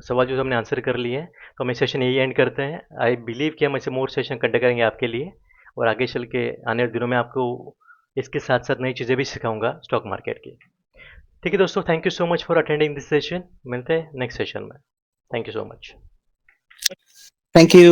सवाल जो हमने आंसर कर लिए हैं, तो हम ये सेशन यही एंड करते हैं। आई बिलीव कि हम ऐसे मोर सेशन कंडक्ट करेंगे आपके लिए, और आगे चल के आने वाले दिनों में आपको इसके साथ साथ नई चीज़ें भी सिखाऊंगा स्टॉक मार्केट की। ठीक है दोस्तों, thank you so much for attending this session. मिलते हैं नेक्स्ट सेशन में। Thank you so much. Thank you.